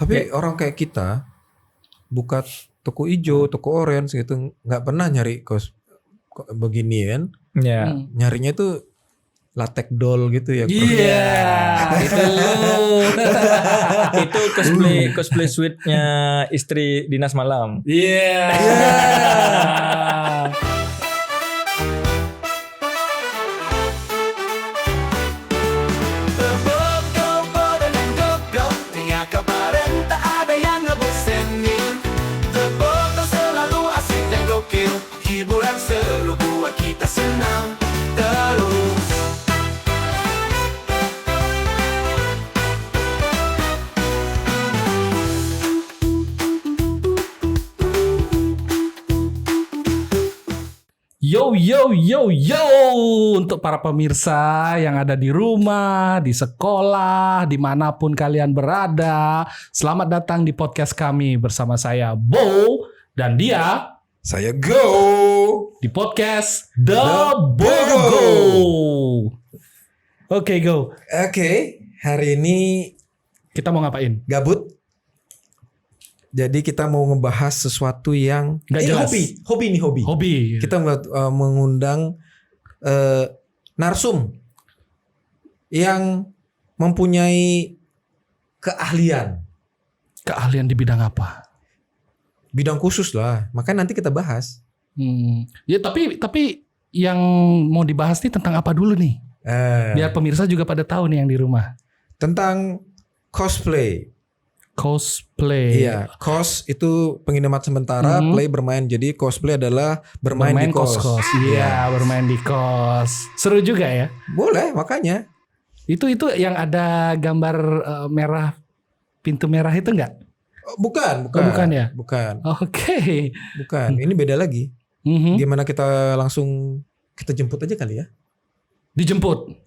Tapi orang kayak kita buka toko hijau, toko orange gitu, nggak pernah nyari beginian. Ya. Nyarinya itu latex doll gitu ya. Iya, itu lu. Itu cosplay suite-nya istri dinas malam. Iya. Hiburan seru buat kita senang terus. Yo untuk para pemirsa yang ada di rumah, di sekolah, dimanapun kalian berada, selamat datang di podcast kami bersama saya Bo dan dia Saya Go di podcast The Bogo. Oke, Go. Oke, hari ini Kita mau ngapain? gabut. Jadi kita mau ngebahas sesuatu yang Nggak jelas. Hobi. Hobi. Kita mengundang narsum yang mempunyai keahlian, Keahlian di bidang apa? bidang khusus lah. Makanya nanti kita bahas. Ya tapi yang mau dibahas nih tentang apa dulu nih? Biar pemirsa juga pada tahu nih yang di rumah. Tentang cosplay. Cosplay. Iya, cos itu penginapan sementara, play bermain. Jadi cosplay adalah bermain di kos. Iya, bermain di kos. Seru juga ya. Boleh, makanya. Itu yang ada gambar merah, pintu merah itu enggak? Bukan. bukan ya? Bukan. Oke. Bukan. Ini beda lagi. Mhm. Gimana kita langsung kita jemput aja kali ya? Dijemput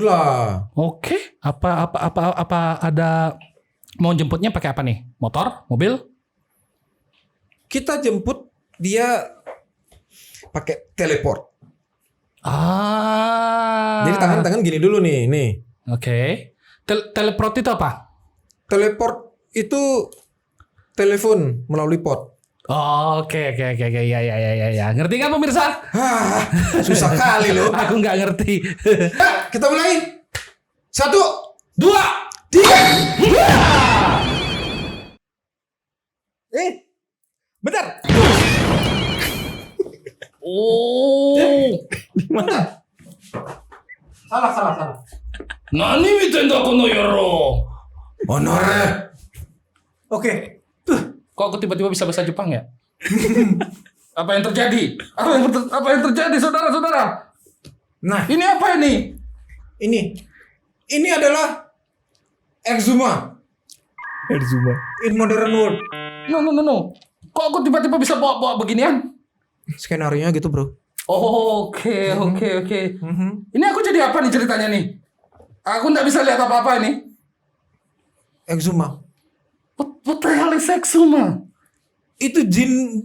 lah. Oke. Apa ada mau jemputnya pakai apa nih? Motor? Mobil? Kita jemput dia pakai teleport. Jadi tangan gini dulu nih. Oke. Teleport itu apa? Teleport itu telepon melalui pot. Oke. Ya. Ngerti kan pemirsa? Hah, susah kali loh. Aku nggak ngerti. Kita mulai. 1, 2, 3. Bentar. Gimana? Salah. Nani mitenda kono yoro? Honore. Oke. Kok aku tiba-tiba bisa bahasa Jepang ya? Apa yang terjadi? Apa yang terjadi, saudara-saudara? Nah, Ini apa ini? ini adalah Exuma in modern world. No. Kok aku tiba-tiba bisa bawa beginian? Skenario gitu, Bro. Oke. Ini aku jadi apa nih ceritanya nih? Aku nggak bisa lihat apa-apa ini. Exuma. What the hell is Exuma? Itu jin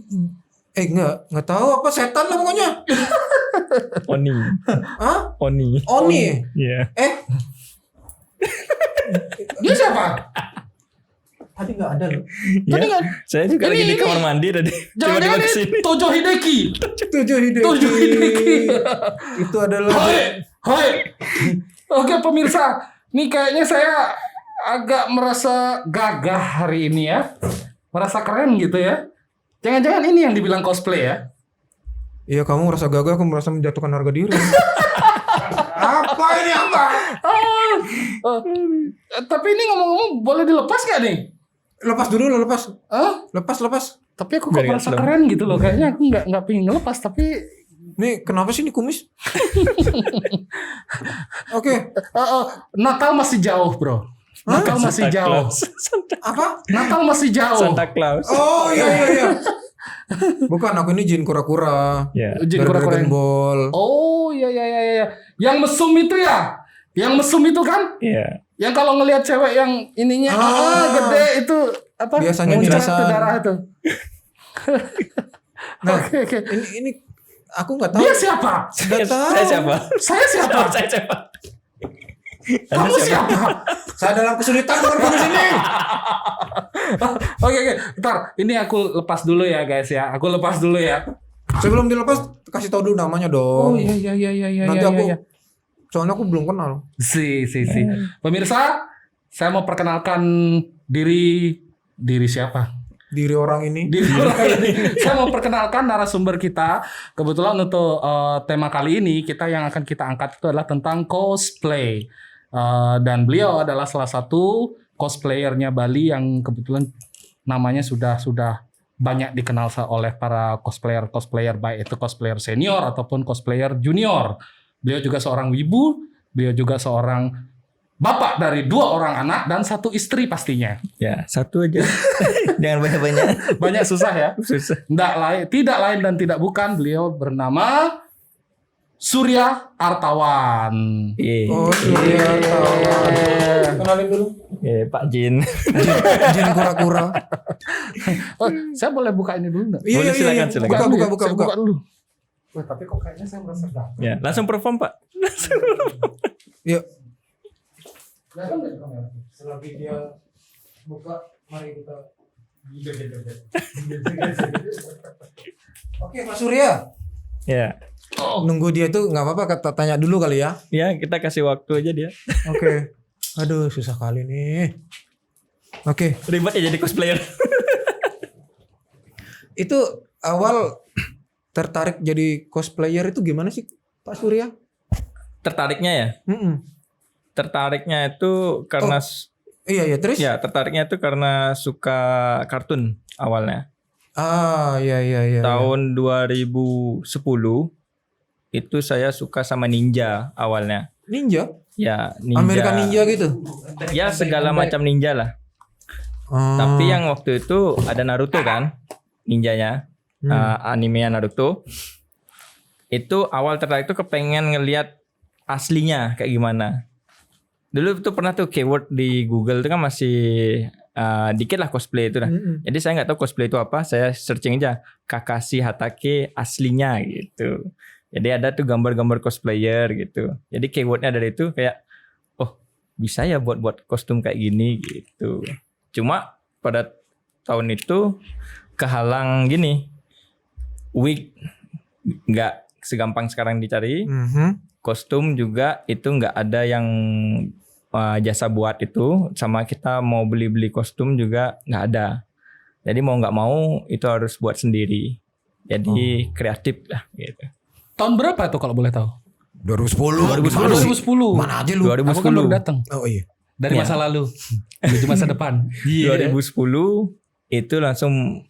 nggak tahu apa setan lah pokoknya. Oni. Hah? Oni. Oni. Iya. Dia siapa? Tadi nggak ada loh. Tadi Ya, nggak. saya juga lagi di kamar mandi tadi. Jangan-jangan Tiba-tiba ini kesini. Tojo Hideki. Tujuh Hideki. Itu adalah Hai. Oke pemirsa, nih kayaknya saya agak merasa gagah hari ini ya. Merasa keren gitu ya. Jangan-jangan ini yang dibilang cosplay ya? Iya, kamu merasa gagah, aku merasa menjatuhkan harga diri. Apa ini apa? Tapi ini ngomong-ngomong boleh dilepas gak nih? Lepas dulu lo, lepas. Lepas. Tapi aku kok Biar merasa nggak keren gitu loh. Kayaknya aku nggak pengen ngelepas tapi Nih, kenapa sih ini kumis? Oke. Natal masih jauh bro. Natal masih Santa jauh. Claus. Apa? Natal masih jauh. Santa Claus. Oh iya. Bukan, aku ini jin kura-kura. Ya. Jin Dari kura-kura Dragon yang- Ball. Oh iya. Yang mesum itu ya? Yang mesum itu kan? Iya. Yang kalau ngelihat cewek yang ininya gede itu apa? Biasanya muncrat mimisan. ke darah itu. Nah, Oke. ini aku nggak tahu. Dia siapa? Nggak tahu. Saya siapa? Saya siapa? Saya siapa? Kamu siapa? Saya dalam kesulitan bukan kamu sini. Oke, ntar ini aku lepas dulu ya guys ya. Aku lepas dulu ya. Sebelum dilepas kasih tahu dulu namanya dong. Oh iya. Nanti aku soalnya aku belum kenal. Si. Pemirsa, saya mau perkenalkan diri siapa? Diri orang ini. Saya mau perkenalkan narasumber kita. Kebetulan untuk tema kali ini yang akan kita angkat itu adalah tentang cosplay. Dan beliau adalah salah satu cosplayernya Bali yang kebetulan namanya sudah banyak dikenal oleh para cosplayer baik itu cosplayer senior ataupun cosplayer junior. Beliau juga seorang wibu, beliau juga seorang bapak dari 2 orang anak dan 1 istri pastinya. Ya, satu aja. Jangan banyak-banyak. Banyak susah ya. Susah. Tidak lain dan tidak bukan, beliau bernama Surya Artawan. Oh, Surya Artawan. Kenalin dulu. Pak Jin. Jin kura-kura. Oh, saya boleh buka ini dulu enggak? Boleh, silakan. Buka dulu. Wah, tapi kok kayaknya saya merasa dapat. Ya, langsung perform, Pak. Yuk. Selagi dia buka, mari kita. Oke, Pak Surya. Ya. Nunggu dia tuh nggak apa-apa, tanya dulu kali ya. Ya, kita kasih waktu aja dia. Oke. Aduh, susah kali nih. Oke. Ribet ya jadi cosplayer. Itu awal tertarik jadi cosplayer itu gimana sih, Pak Surya? Tertariknya ya? Tertariknya itu karena Iya, terus? ya, tertariknya itu karena suka kartun awalnya. Iya. Tahun 2010 itu saya suka sama ninja awalnya. Ninja? Ya, ninja. American Ninja gitu. Ya, segala macam ninja lah. Tapi yang waktu itu ada Naruto kan, ninjanya, animenya Naruto. Itu awal tertarik itu kepengen ngelihat aslinya kayak gimana. Dulu tuh pernah tuh keyword di Google itu kan masih dikit lah cosplay itu dah. Jadi saya nggak tahu cosplay itu apa, saya searching aja Kakashi Hatake aslinya gitu. Jadi ada tuh gambar-gambar cosplayer gitu. Jadi keywordnya dari itu kayak, oh bisa ya buat kostum kayak gini gitu. Cuma pada tahun itu kehalang gini, wig nggak segampang sekarang dicari. Kostum juga itu nggak ada yang jasa buat itu, sama kita mau beli kostum juga nggak ada. Jadi mau nggak mau itu harus buat sendiri. Jadi kreatif lah gitu. Tahun berapa tuh kalau boleh tahu? 2010. 2010. Mana aja lu? 2010. Aku kan baru datang. Oh iya. Dari masa lalu menuju masa depan. 2010 itu langsung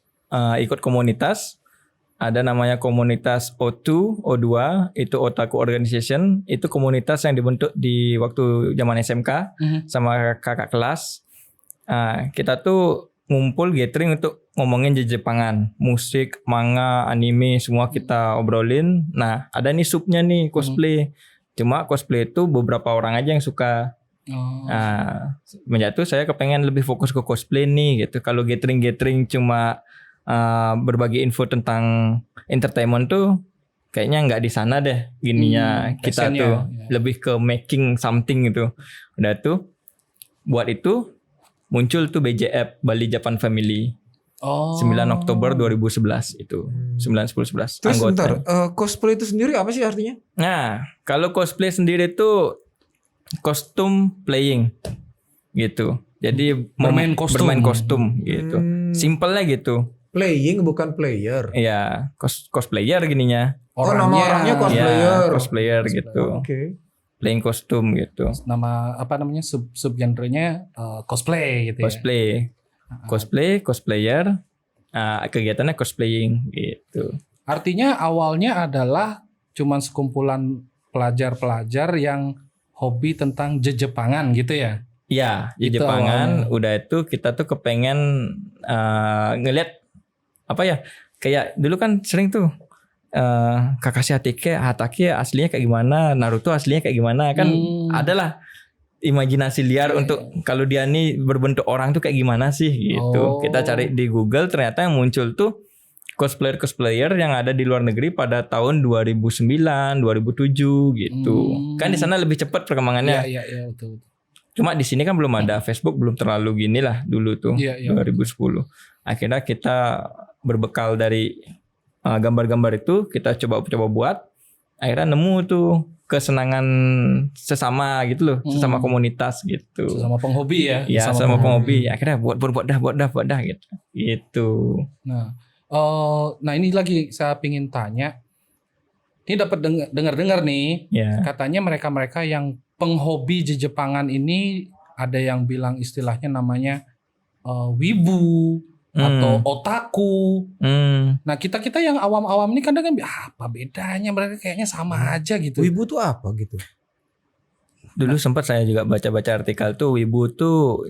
ikut komunitas. Ada namanya komunitas O2, itu Otaku Organization. Itu komunitas yang dibentuk di waktu zaman SMK sama kakak kelas. Kita tuh ngumpul gathering untuk ngomongin Jepangan, musik, manga, anime, semua kita obrolin. Nah, ada nih subnya nih cosplay. Cuma cosplay itu beberapa orang aja yang suka. Nah, menjatuh saya kepengen lebih fokus ke cosplay nih gitu. Kalau gathering cuma berbagi info tentang entertainment tuh kayaknya nggak di sana deh gininya. Kita tuh lebih ke making something gitu. Udah tuh buat itu muncul tuh BJF, Bali Japan Family. 9 Oktober 2011 itu. 9, 10, 11 Terus anggota. bentar, cosplay itu sendiri apa sih artinya? Nah, kalau cosplay sendiri tuh kostum playing gitu. Jadi Bermain kostum. gitu. Simpelnya gitu. Playing bukan player. Iya, cosplayer gininya. Nama orangnya cosplayer. Ya, cosplayer gitu. Oke. Playing kostum gitu. Nama apa namanya sub-genrenya cosplay gitu Cosplay. Cosplayer. Kegiatannya cosplaying gitu. Artinya awalnya adalah cuman sekumpulan pelajar-pelajar yang hobi tentang Jepangan gitu ya? Iya, di Itu Jepangan. awalnya. Udah itu kita tuh kepengen ngelihat apa ya? Kayak dulu kan sering tuh Kakashi Hatake aslinya kayak gimana, Naruto aslinya kayak gimana kan adalah imajinasi liar untuk kalau dia nih berbentuk orang tuh kayak gimana sih gitu. Kita cari di Google ternyata yang muncul tuh cosplayer yang ada di luar negeri pada tahun 2009, 2007 gitu. Kan di sana lebih cepat perkembangannya. Iya betul. Cuma di sini kan belum ada Facebook, belum terlalu gini lah dulu tuh. Iya. 2010. Akhirnya kita berbekal dari gambar-gambar itu kita coba buat. Akhirnya nemu tuh kesenangan sesama gitu loh, sesama komunitas gitu. Sesama penghobi ya. Ya, sama penghobi. Akhirnya buat dah gitu. Gitu. Nah ini lagi saya pingin tanya. Ini dapat dengar nih, Ya. katanya mereka-mereka yang penghobi Jepangan ini ada yang bilang istilahnya namanya wibu atau otaku. Nah kita yang awam-awam ini kadang kan apa bedanya, mereka kayaknya sama aja gitu. Wibu tuh apa gitu? Dulu sempat saya juga baca-baca artikel tuh wibu tuh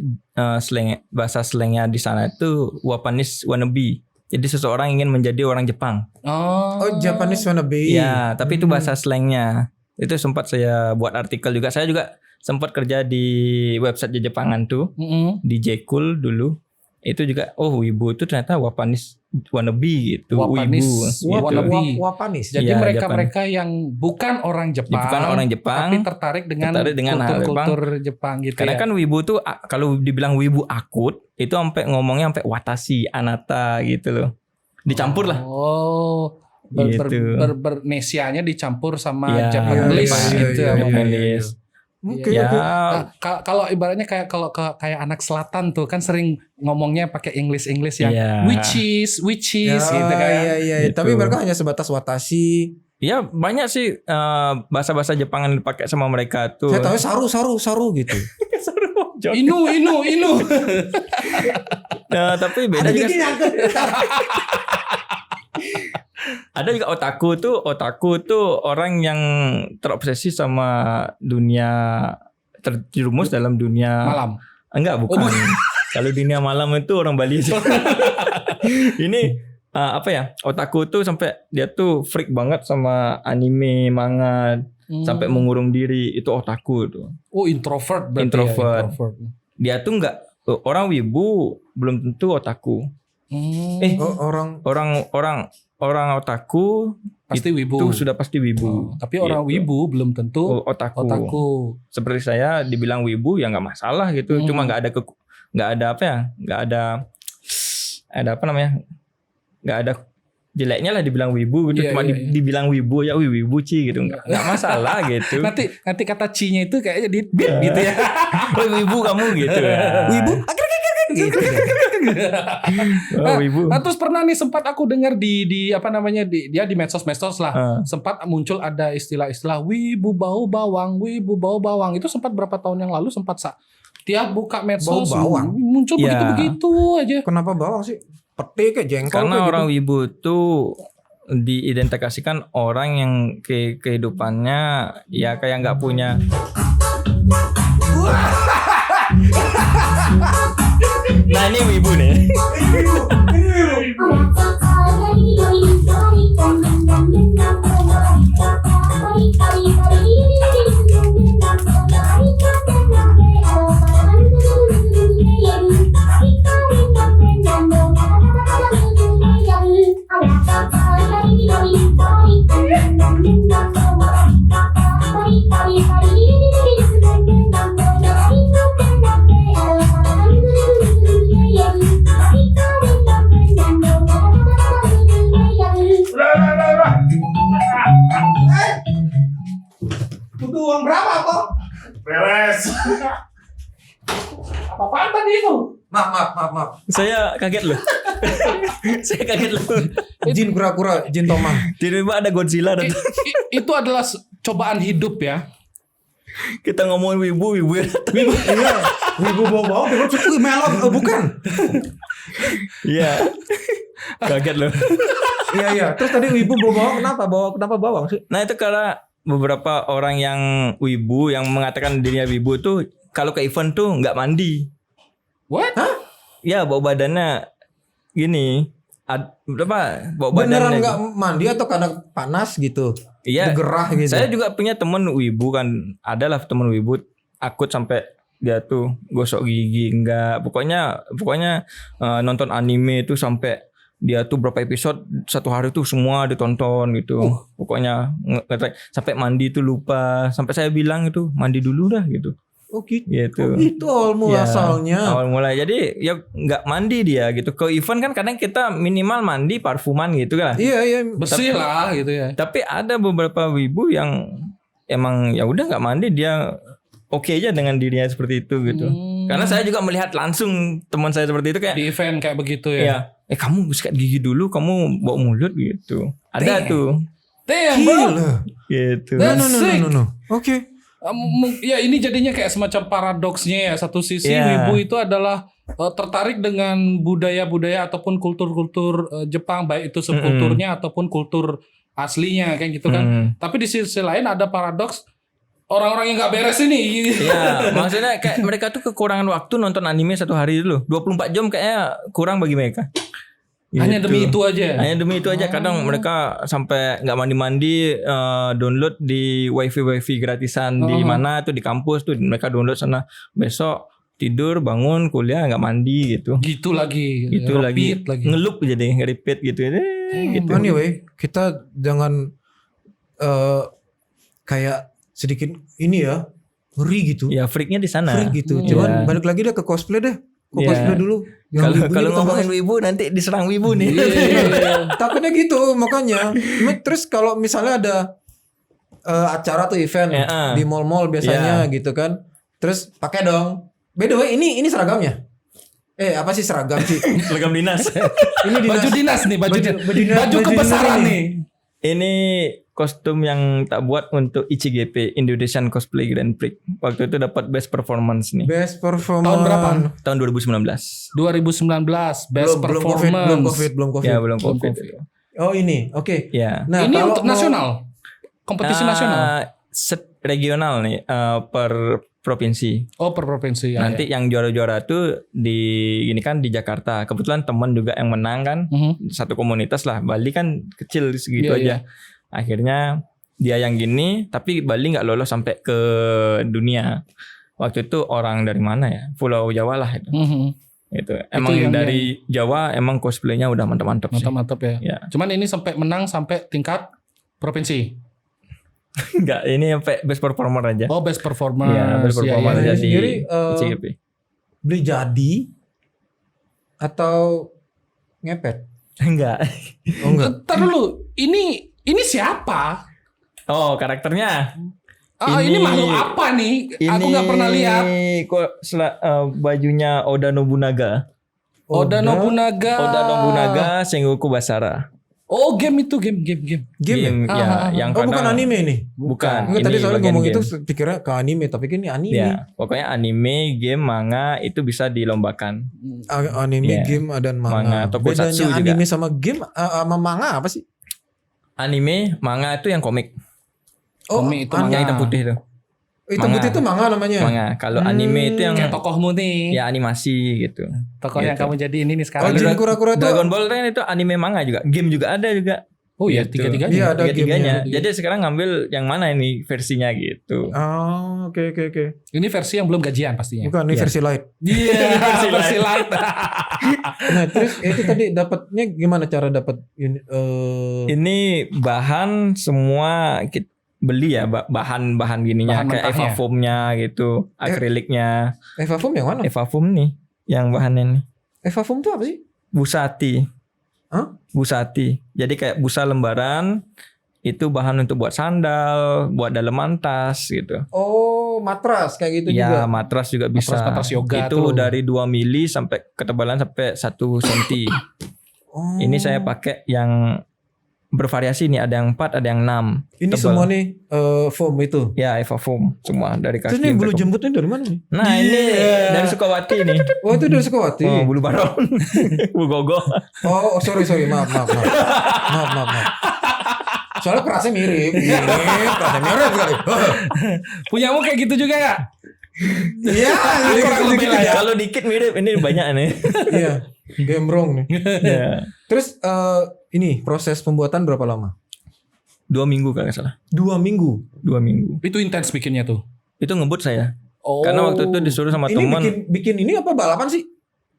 bahasa slangnya di sana tuh Japanese wannabe. Jadi seseorang ingin menjadi orang Jepang. Oh, Japanese wannabe. Ya, tapi itu bahasa slangnya. Itu sempat saya buat artikel juga. Saya juga sempat kerja di website Jepangan tuh, di Jcool dulu. Itu juga wibu itu ternyata Japanese wannabe gitu. Japanese Wibu. wannabe. Japanese. Jadi Ya, mereka yang bukan orang Jepang, Bukan orang Jepang, tapi tertarik dengan hal kultur Jepang gitu Karena ya. kan wibu tuh kalau dibilang wibu akut itu ngomongnya sampai watashi, anata gitu loh. Dicampur lah. Oh, Gitu. bernesianya dicampur sama Iya, Japanese gitu ya. Japanese. Oke, Ya, oke. Kalau ibaratnya kayak kayak anak selatan tuh kan sering ngomongnya pakai English yang Iya. which is gitu kan. Iya. Gitu. Tapi mereka hanya sebatas watashi. ya banyak sih bahasa-bahasa Jepang yang dipakai sama mereka tuh. Saya tahu saru gitu. Inu. Nah, tapi beda juga. Ada juga otaku tuh orang yang terobsesi sama dunia, terjerumus dalam dunia Malam. Enggak, bukan. Kalau dunia malam itu orang Bali aja. Ini apa ya? Otaku tuh sampai dia tuh freak banget sama anime, manga, sampai mengurung diri. Itu otaku tuh. Oh, introvert berarti. Introvert. Ya, introvert. Dia tuh enggak, orang wibu belum tentu otaku. Orang otaku pasti wibu. itu sudah pasti wibu. Tapi orang Gitu. wibu belum tentu otaku. Seperti saya dibilang wibu ya nggak masalah gitu. Cuma nggak ada nggak ada jeleknya lah dibilang wibu gitu. Iya, Cuma iya. dibilang wibu ya wibu ci gitu, nggak masalah gitu. Nanti kata C-nya itu kayaknya di beat gitu ya. Wibu kamu gitu ya. Wibu? gitu. Wibu. Nah, terus pernah nih sempat aku dengar di apa namanya di medsos lah. Sempat muncul ada istilah-istilah wibu bau bawang. Itu sempat berapa tahun yang lalu tiap buka medsos Bau bawang? muncul Ya. begitu aja. Kenapa bawang sih? Pete kayak jengkol Karena kayak orang gitu. wibu tuh diidentifikasikan orang yang kehidupannya ya kayak nggak punya. Nah ini wibu nih. Butuh uang berapa kok? Beres. Apaan tadi itu? Maaf. Saya kaget loh. Saya kaget loh. Jin kura-kura, jin tomang. Tiba-tiba ada Godzilla dan Itu adalah cobaan hidup ya. kita ngomongin wibu. Iya, wibu bawang terus cukup melon, bukan? Iya. Kaget loh. Iya. Terus tadi wibu bawang kenapa bawang sih? Nah itu karena beberapa orang yang wibu yang mengatakan dirinya wibu tuh kalau ke event tuh nggak mandi. What? Ya bau badannya gini. Bau Beneran badannya. nggak mandi atau karena panas gitu? Iya. Gerah gitu. Saya juga punya temen wibu kan. Adalah temen wibu akut sampai dia tuh gosok gigi enggak. Pokoknya nonton anime tuh sampai dia tuh berapa episode satu hari tuh semua ditonton gitu. Pokoknya sampai mandi tuh lupa. Sampai saya bilang itu mandi dulu dah gitu. Oh gitu. Gitu. Oh, itu awal mula Ya, asalnya. Awal mulai. Jadi ya nggak mandi dia gitu. Ke event kan kadang kita minimal mandi parfuman gitu kan. Iya iya. Bersih lah gitu ya. Tapi ada beberapa wibu yang emang ya udah nggak mandi, dia oke aja dengan dirinya seperti itu gitu. Karena saya juga melihat langsung teman saya seperti itu kayak Di event kayak begitu ya. ya, kamu sikat gigi dulu, kamu bawa mulut gitu. Ada tuh Damn bro. Gila. gitu. No. Oke. Ya ini jadinya kayak semacam paradoksnya ya. Satu sisi Iya. wibu itu adalah tertarik dengan budaya-budaya ataupun kultur-kultur Jepang, baik itu subkulturnya ataupun kultur aslinya kayak gitu kan. Tapi di sisi lain ada paradoks orang-orang yang nggak beres ini. Ya, maksudnya kayak mereka tuh kekurangan waktu nonton anime satu hari dulu. 24 jam kayaknya kurang bagi mereka. Hanya Gitu. demi itu aja. Hanya demi itu aja. Kadang mereka sampai nggak mandi-mandi, download di wifi gratisan di mana tuh di kampus tuh, mereka download sana. Besok tidur bangun kuliah nggak mandi gitu. Gitu lagi. Gitu Repeat lagi. Ngelup jadi repeat gitu. Gitu. Anyway, kita jangan kayak sedikit ini ya ngeri gitu. Ya freaknya di sana. Freak gitu. Cuman balik lagi deh ke cosplay deh. Ke cosplay dulu. Yang Kalau wibunya kalau kita ngomongin bahas. wibu nanti diserang wibu nih. Takutnya gitu makanya. Terus kalau misalnya ada acara tuh event Ya, di mall-mall biasanya gitu kan. Terus pakai dong. By the way ini seragamnya. Apa sih seragam sih? Seragam dinas. Ini Baju dinas nih, baju baju kebesaran dinas nih. Ini kostum yang tak buat untuk ICGP, Indonesian Cosplay Grand Prix. Waktu itu dapat best performance nih. Best performance. Tahun berapa? Tahun 2019. 2019 best Belum performance. COVID. Ya belum COVID. Oh ini, oke. Ya. Nah, Ini kalau untuk mau- nasional. Kompetisi nasional. Regional nih, per provinsi. Oh, per provinsi ya. Nanti yang juara-juara tuh ini kan di Jakarta. Kebetulan teman juga yang menang kan, satu komunitas lah. Bali kan kecil segitu Iya, aja. Akhirnya dia yang gini, tapi Bali nggak lolos sampai ke dunia. Waktu itu orang dari mana ya? Pulau Jawa lah itu. Itu emang yang- dari Jawa emang cosplaynya udah mantap-mantap sih. Mantap-mantap ya. Ya. Cuman ini sampai menang sampai tingkat provinsi. Enggak, ini sampai best performer aja. Oh, best performance. Iya, best performer iya, aja iya. di Sendiri, ICGP. beli jadi atau ngepet? Enggak. Oh enggak. Ntar dulu, ini siapa? Oh, karakternya. Ini makhluk apa nih? Aku nggak pernah lihat. Ini kok bajunya Oda Nobunaga. Oda Nobunaga. Oda Nobunaga Sengoku Basara. Oh, game itu game. Game ya? yang Oh bukan kadang- anime nih? Bukan. Enggak, ini tadi soalnya bagian ngomong game. itu pikirnya ke anime, tapi ini anime. Ya, pokoknya anime, game, manga itu bisa dilombakan. Anime, Iya. game, dan Manga, manga. tokusatsu Bedanya juga. anime sama game sama manga apa sih? Anime, manga itu yang komik. Komik itu an- manga. Yang hitam putih itu. Hitam manga. putih itu manga namanya. Manga. Kalau anime itu yang Kayak tokohmu nih. ya animasi gitu. Tokoh yang gitu. kamu jadi ini nih Oh, sekarang. Jin Kura-Kura itu. Dragon Ball kan itu anime manga juga. Game juga ada juga. Oh iya, Gitu. tiga-tiganya. Iya, ada Tiga-tiganya. gamenya. Jadi sekarang ngambil yang mana ini versinya gitu. Oh, oke. Ini versi yang belum gajian pastinya. Bukan, ini Iya. versi light. Iya, versi light. Nah, terus itu tadi dapatnya gimana cara dapat Ini bahan semua kita beli ya, bahan-bahan gininya Bahan kayak mentahnya. Eva foamnya gitu, akriliknya. Eva Foam yang mana? Eva foam nih, yang bahannya nih. Eva Foam itu apa sih? Busati. Hah? Busati. Jadi kayak busa lembaran itu bahan untuk buat sandal, buat daleman tas gitu. Oh, matras kayak gitu juga. Ya, matras juga bisa. Matras yoga itu tuh. dari 2 mili sampai ketebalan sampai 1 cm. Oh. Ini saya pakai yang bervariasi nih, ada yang 4, ada yang 6. Ini tebal. semua nih foam itu. Ya, Eva foam semua dari kaki. Terus nih bulu sampai ke- jembutnya dari mana nih? Nah, ini dari Sukawati nih. Oh, itu dari Sukawati. Oh, bulu baron. Bulu gogo. Oh, sorry. Maaf. Maaf. Soalnya kerasnya mirip. Kerasnya mirip kali. Punyamu kayak gitu juga ya? Iya, kurang lebih lah ya. Kalau dikit mirip, ini banyak nih. Iya, gembrong nih. Ya. Terus ini proses pembuatan berapa lama? 2 minggu kalau nggak salah. 2 minggu. 2 minggu. Itu intens bikinnya tuh. Itu ngebut saya. Oh. Karena waktu itu disuruh sama Ini teman. bikin ini apa balapan sih?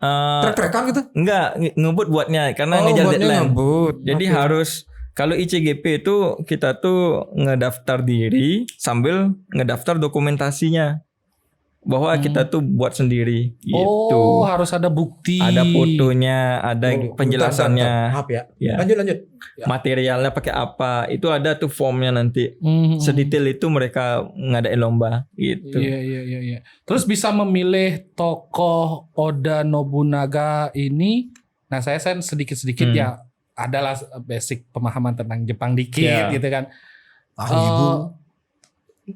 Trek-trekan gitu. Enggak, ngebut buatnya karena Oh, ngejar buatnya deadline. ngebut. Jadi Oke. harus kalau ICGP itu kita tuh ngedaftar diri sambil ngedaftar dokumentasinya bahwa kita tuh buat sendiri gitu. Oh, harus ada bukti. Ada fotonya, ada Waduh, penjelasannya, bentar. Maaf ya. Ya. Lanjut. materialnya pakai apa. Itu ada tuh formnya nanti. Mhm. Sedetail itu mereka ngadain lomba gitu. Iya. Terus bisa memilih tokoh Oda Nobunaga ini. Nah, saya sedikit-sedikit ya adalah basic pemahaman tentang Jepang dikit Iya. gitu kan. Ibu.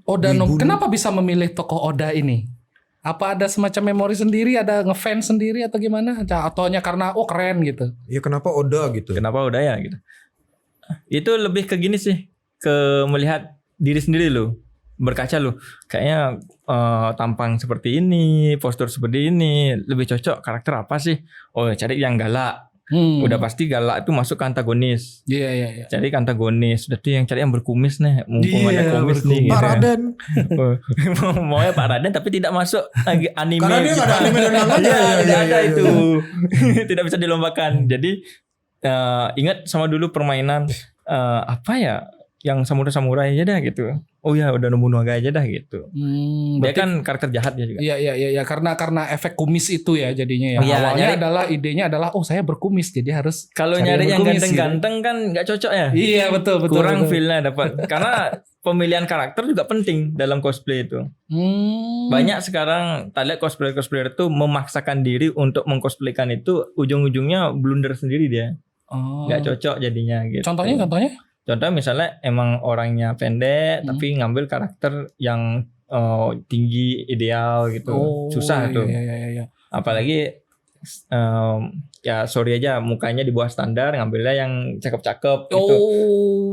Oda Wibu. kenapa bisa memilih tokoh Oda ini? Apa ada semacam memori sendiri, ada ngefans sendiri atau gimana? Ataunya karena keren gitu. Ya kenapa Oda gitu? Kenapa udah ya gitu. Itu lebih ke gini sih, ke melihat diri sendiri loh. Berkaca loh. Kayaknya tampang seperti ini, postur seperti ini, lebih cocok karakter apa sih? Oh, cari yang galak. Udah pasti galak itu masuk ke antagonis. Iya. Cari ke antagonis. Udah tuh yang cari yang berkumis nih, mumpung Iya, ada kumis nih. Pak gitu. Raden. Maunya Pak Raden tapi tidak masuk anime. Karena dia nggak ada anime dan manganya. Iya, tidak Iya, ada iya, itu. Tidak bisa dilombakan. Jadi ingat sama dulu permainan apa ya? Yang samurai aja dah gitu. Oh ya udah Nobunaga aja dah gitu. Dia kan karakter jahat ya juga. Iya, karena efek kumis itu ya jadinya ya. Iya, Awalnya nyari- adalah idenya adalah saya berkumis jadi harus Kalau cari nyari yang berkumis gitu. ganteng-ganteng kan nggak cocok ya. Iya, betul. Kurang feel-nya dapat. Karena pemilihan karakter juga penting dalam cosplay itu. Banyak sekarang tak lihat cosplayer itu memaksakan diri untuk mengcosplaykan itu ujung-ujungnya blunder sendiri dia. Nggak cocok jadinya gitu. Contohnya? Contoh misalnya emang orangnya pendek tapi ngambil karakter yang tinggi ideal gitu. Susah tuh. Iya. Apalagi ya sorry aja mukanya di bawah standar ngambilnya yang cakep-cakep gitu.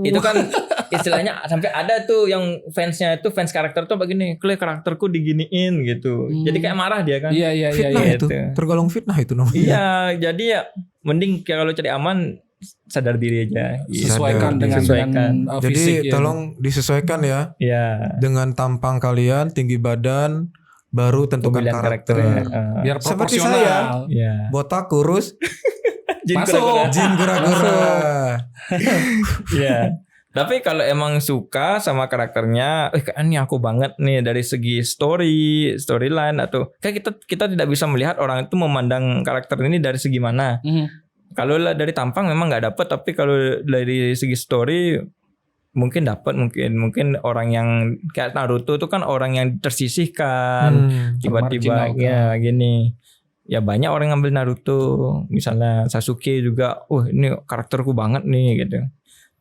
Itu kan istilahnya sampai ada tuh yang fansnya itu fans karakter tuh begini, "Kle karakterku diginiin" gitu. Jadi kayak marah dia kan. Iya. Fitnah itu. Gitu. Tergolong fitnah itu namanya. Iya, jadi ya mending kalau cari aman sadar diri aja. Sesuaikan dengan Disesuaikan. Jadi fisik ya. tolong disesuaikan ya Ya. dengan tampang kalian, tinggi badan, baru tentukan Pemilihan karakter. karakternya. biar Seperti proporsional. Ya. Botak, kurus, Jin Masuk. kura-kura. jin gura-gura. Iya. Tapi kalau emang suka sama karakternya, kayaknya aku banget nih dari segi storyline atau kayak kita tidak bisa melihat orang itu memandang karakter ini dari segi mana. Kalau dari tampang memang nggak dapet, tapi kalau dari segi story mungkin dapat, mungkin orang yang kayak Naruto itu kan orang yang tersisihkan, tiba-tiba Termarginalkan. ya gini. Ya banyak orang ngambil Naruto, misalnya Sasuke juga, ini karakterku banget nih gitu.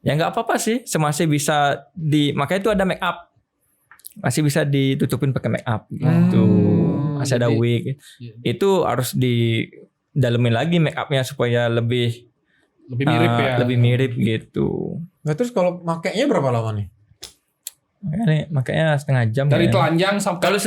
Ya nggak apa-apa sih, masih bisa makanya itu ada make up, masih bisa ditutupin pakai make up gitu, masih ada jadi- wig. Itu harus didalemin lagi make upnya supaya lebih Mirip ya. lebih mirip gitu. Nah terus kalau makainya berapa lama nih? Makanya setengah jam. Dari ya. telanjang sampai Kalau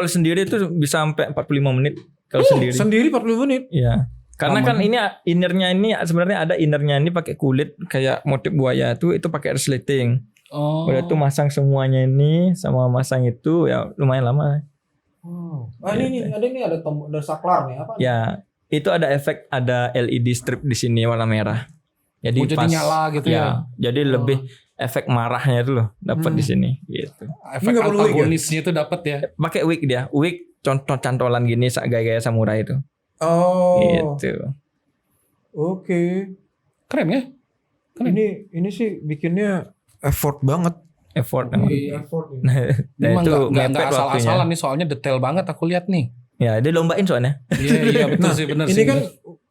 sendiri itu bisa sampai 45 menit. Kalau sendiri. Sendiri 40 menit. Iya. Karena Aman. kan ini innernya ini sebenarnya ada innernya ini pakai kulit kayak motif buaya itu pakai resleting. Udah tuh masang semuanya ini sama masang itu ya lumayan lama. Ini ada tombol, ada saklar nih apa? Ya, itu ada efek, ada LED strip di sini warna merah. Jadi jadi nyala gitu ya. Jadi lebih efek marahnya itu loh dapat di sini gitu. Efek Ini nggak perlu wig ya? antagonisnya itu dapat ya. Pakai wig dia, wig contoh cantolan gini gaya-gaya samurai itu. Oh. Gitu. Oke. Keren ya? Ini sih bikinnya effort banget. Effort. Effort. Nah Memang itu nggak mepet asal-asalan waktunya. nih, soalnya detail banget aku lihat nih. Ya, dia lombain soalnya. Iya betul sih, benar Ini sih. kan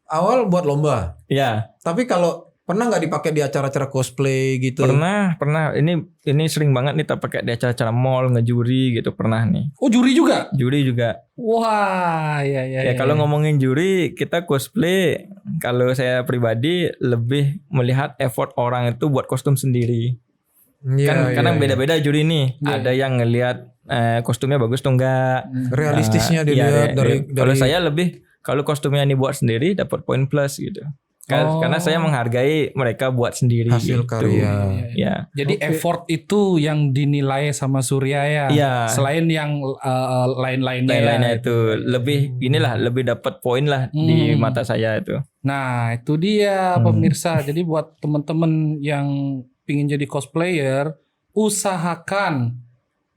awal buat lomba. Ya, Tapi kalau pernah nggak dipakai di acara-acara cosplay gitu? pernah. Ini sering banget nih kita pakai di acara-acara mall, ngejuri gitu pernah nih. Oh, juri juga. Juri juga. Wah, iya. Ya kalau ngomongin juri, kita cosplay kalau saya pribadi lebih melihat effort orang itu buat kostum sendiri. Iya, Karena iya. beda-beda juri nih. Iya. Ada yang ngelihat kostumnya bagus tuh enggak. Realistisnya Iya, dilihat dari kalau saya lebih kalau kostumnya ini buat sendiri dapat poin plus gitu. Karena saya menghargai mereka buat sendiri Hasil gitu. karya. Ya. Jadi effort itu yang dinilai sama Surya ya. Iya. Selain yang lain-lainnya. Lain-lainnya itu lebih inilah lebih dapat poin lah di mata saya itu. Nah, itu dia pemirsa. Jadi buat teman-teman yang pingin jadi cosplayer, usahakan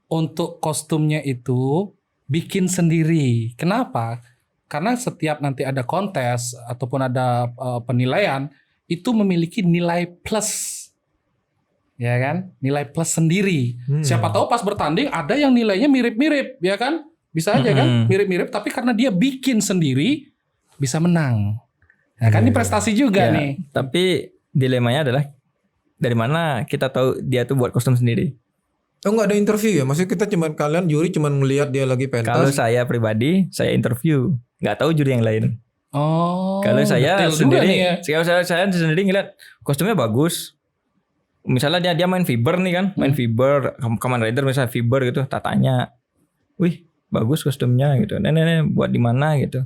untuk kostumnya itu bikin sendiri. Kenapa? Karena setiap nanti ada kontes ataupun ada penilaian itu memiliki nilai plus. Ya kan? Nilai plus sendiri. Siapa tahu pas bertanding ada yang nilainya mirip-mirip, ya kan? Bisa aja kan? Mirip-mirip tapi karena dia bikin sendiri bisa menang. Nah, kan ini prestasi juga Ya, nih. tapi dilemanya adalah dari mana kita tahu dia tuh buat kostum sendiri. Oh nggak ada interview ya? Maksudnya kita kalian juri cuman ngelihat dia lagi Kalau pentas. saya pribadi, saya interview, nggak tahu juri yang lain. Oh. Kalau saya detail juga sendiri, nih ya. saya sendiri ngeliat kostumnya bagus. Misalnya dia main Fiber nih kan, main Fiber, Kamen Rider misalnya Fiber gitu, tak tanya, wih bagus kostumnya gitu. Nenek buat di mana gitu.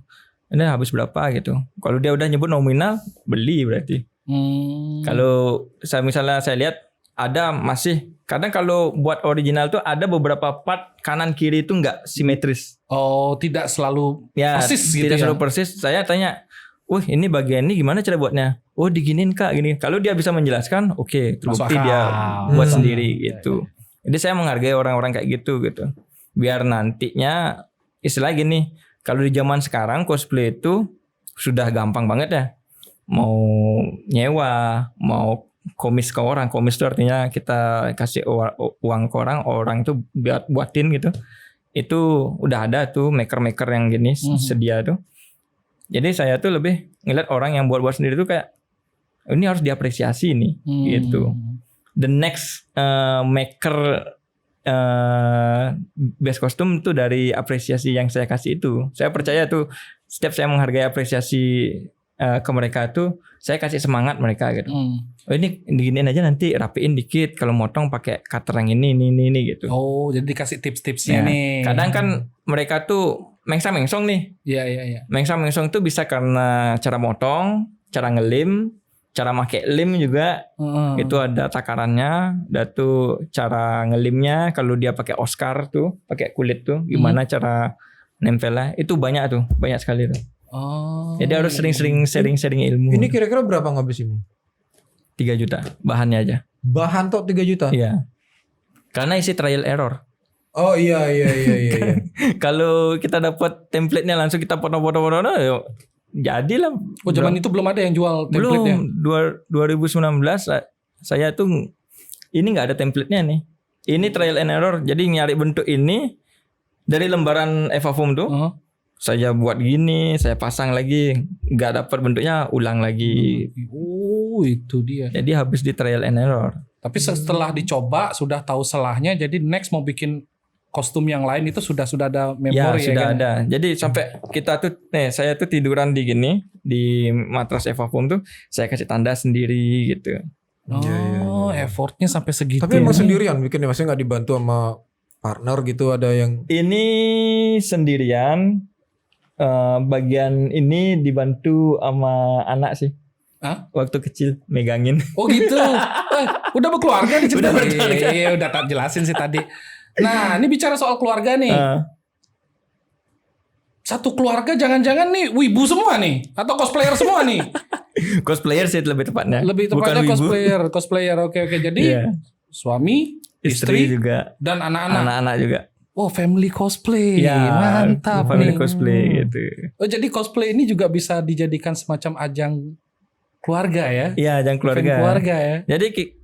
Ini habis berapa gitu. Kalau dia udah nyebut nominal, beli berarti. Kalau misalnya saya lihat ada masih kadang kalau buat original tuh ada beberapa part kanan kiri itu nggak simetris. Oh, tidak selalu Ya, persis gitu tidak ya. selalu persis. Saya tanya, wah ini bagian ini gimana cara buatnya? Oh diginin kak gini. Kalau dia bisa menjelaskan, oke, terbukti Masuk dia akal. buat sendiri gitu. Jadi saya menghargai orang-orang kayak gitu. Biar nantinya istilah gini, kalau di zaman sekarang cosplay itu sudah gampang banget ya. Mau nyewa, mau komis ke orang. Komis itu artinya kita kasih uang ke orang itu buatin gitu. Itu udah ada tuh maker-maker yang gini sedia tuh. Jadi saya tuh lebih ngeliat orang yang buat-buat sendiri tuh kayak ini harus diapresiasi nih gitu. The next maker best costume tuh dari apresiasi yang saya kasih itu. Saya percaya tuh setiap saya menghargai apresiasi ke mereka tuh saya kasih semangat mereka gitu. Oh ini diginiin aja nanti rapiin dikit, kalau motong pakai cutter yang ini gitu. Oh, jadi dikasih tips-tipsnya Ya, nih. kadang kan mereka tuh mengsang-mengsong nih. Iya. Mengsang-mengsong tuh bisa karena cara motong, cara ngelim, cara make lem juga. Itu ada takarannya, ada tuh cara ngelimnya. Kalau dia pakai Oscar tuh, pakai kulit tuh, gimana cara nempelnya? Itu banyak tuh, banyak sekali tuh. Oh. Jadi harus sering-sering sharing ilmu. Ini kira-kira berapa ngabis ini? 3 juta bahannya aja. Bahan tok 3 juta? Iya. Karena isi trial error. Oh iya. Kalau kita dapat template-nya langsung kita potong-potong jadilah. Oh, zaman itu belum ada yang jual template-nya. Belum. 2019 saya tuh ini nggak ada template-nya nih. Ini trial and error. Jadi nyari bentuk ini dari lembaran Eva Foam tuh. Saya buat gini, saya pasang lagi, nggak dapat bentuknya, ulang lagi. Oh, itu dia. Jadi habis di trial and error. Tapi setelah dicoba sudah tahu salahnya, jadi next mau bikin kostum yang lain itu sudah ada memori Ya ya sudah kan? ada. Jadi sampai kita tuh, saya tuh tiduran di gini di matras Eva Foam tuh, saya kasih tanda sendiri gitu. Oh, effortnya sampai segitu. Tapi emang sendirian bikinnya, maksudnya nggak dibantu sama partner gitu, ada yang Ini sendirian. Bagian ini dibantu sama anak sih. Hah? Waktu kecil megangin. Oh gitu. Udah berkeluarga nih cerita. Iya, udah tak jelasin sih tadi. Nah, ini bicara soal keluarga nih. Satu keluarga jangan-jangan nih wibu semua nih atau cosplayer semua nih. Cosplayer sih lebih tepatnya. Lebih tepatnya Bukan wibu. cosplayer. Oke. Jadi Iya. suami, Istri istri juga. dan anak-anak. Anak-anak juga. Oh, family cosplay. Ya, Mantap family nih. cosplay gitu. Oh, jadi cosplay ini juga bisa dijadikan semacam ajang keluarga ya? Iya, ajang Event keluarga. keluarga ya. Jadi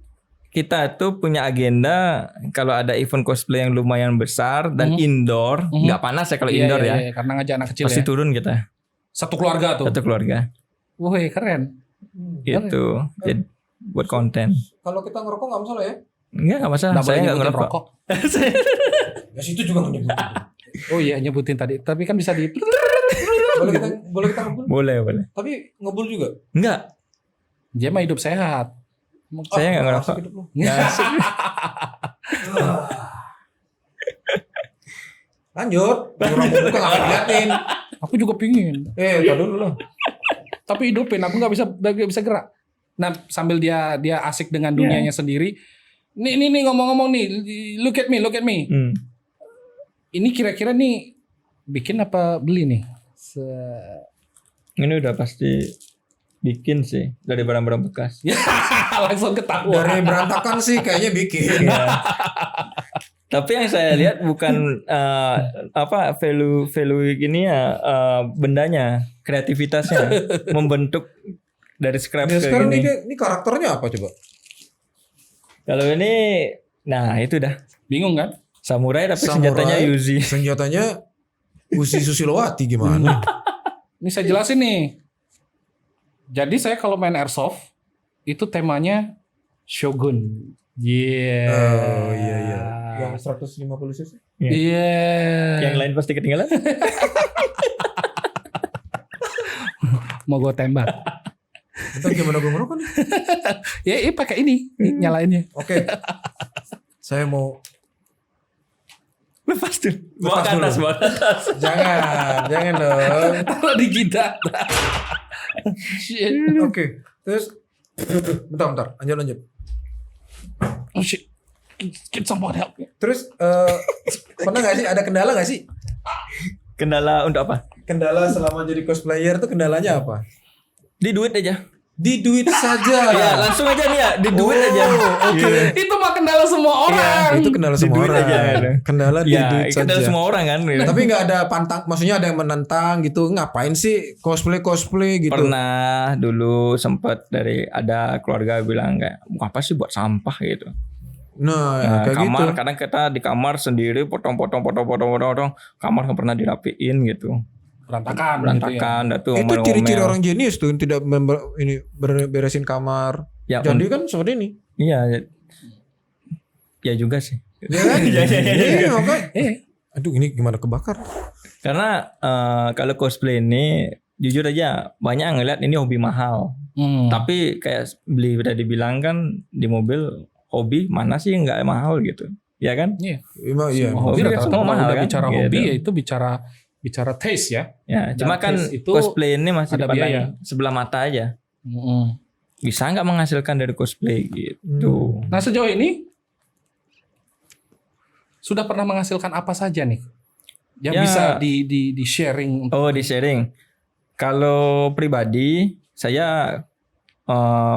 kita tuh punya agenda kalau ada event cosplay yang lumayan besar dan indoor, nggak panas ya kalau indoor ya. Iya, karena ngajak anak kecil Pasti ya. turun kita. Satu keluarga tuh. Satu keluarga. Wih, keren. Gitu. Jadi buat konten. kalau kita ngerokok nggak masalah ya? Enggak masalah. Nggak boleh Saya nggak nyebutin ngerokok. Ya situ juga nggak nyebut. Oh iya, nyebutin tadi. Tapi kan bisa di boleh kita ngebul. Boleh. Tapi ngebul juga. Enggak. dia mah hidup sehat. Saya nggak ngerokok. asik hidup lu. Nggak asik. Lanjut. Orang buka nggak diliatin. Aku juga pingin. Tar dulu lah. tapi hidupin, aku nggak bisa gerak. Nah, sambil dia asik dengan dunianya sendiri. Nih ngomong-ngomong nih, look at me. Ini kira-kira nih bikin apa beli nih? Ini udah pasti bikin sih dari barang-barang bekas. Langsung ketahuan. Dari berantakan sih kayaknya bikin. Ya. Tapi yang saya lihat bukan value gini ya, bendanya, kreativitasnya membentuk dari scrap Nah, ke sekarang gini. ini karakternya apa coba? Kalau ini, nah itu dah Bingung kan? samurai tapi Samurai. senjatanya Uzi. Senjatanya Uzi Susilowati gimana? Ini saya jelasin nih. Jadi saya kalau main airsoft itu temanya Shogun. Oh iya. Yang 150 cc? Iya. Yang lain pasti ketinggalan. Mau gue tembak. Entar gimana gue ngerokok nih? Ya, pakai ini nyalainnya. Oke. Saya mau Lepas tuh. Lepas dulu. Bawa ke atas. jangan dong. Taruh di kita. Shit. Oke. Terus bentar. Lanjut. Oh shit. Can someone help me? Terus pernah nggak sih ada kendala nggak sih? Kendala untuk apa? Kendala selama jadi cosplayer tuh kendalanya apa? Di duit aja. Di duit saja. Ya langsung aja nih ya. Di duit aja. Oke. Itu mah kendala semua orang. Itu kendala Di semua duit orang. aja. Kendala di Ya, duit kendala saja. semua orang kan. Gitu. Tapi nggak ada pantang, maksudnya ada yang menentang gitu. Ngapain sih cosplay gitu? Pernah dulu sempat ada keluarga bilang kayak apa sih buat sampah gitu. Nah, kayak kamar gitu. kadang kita di kamar sendiri potong. Kamar nggak pernah dirapiin gitu. Berantakan gitu ya. Dah tuh Itu ciri-ciri ngomel-ngomel. orang jenius tuh tidak beresin kamar. Ya, Jadi kan seperti ini. Iya. Ya juga sih. Ya kan? Iya, makanya. Aduh, ini gimana kebakar? Karena kalau cosplay ini jujur aja banyak yang ngeliat ini hobi mahal. Tapi kayak udah dibilang kan di mobil hobi mana sih yang nggak mahal gitu. Ya kan? Iya. Emang iya. Semua hobi Hobi rata-rata semua kalau mahal udah kan? bicara Gitu. hobi ya itu bicara taste ya. Ya, Dan cuma kan taste itu cosplay ini masih ada dipandang biaya. sebelah mata aja. Bisa nggak menghasilkan dari cosplay gitu. Nah, sejauh ini sudah pernah menghasilkan apa saja nih yang Ya. bisa di sharing? Oh, di sharing. Kalau pribadi saya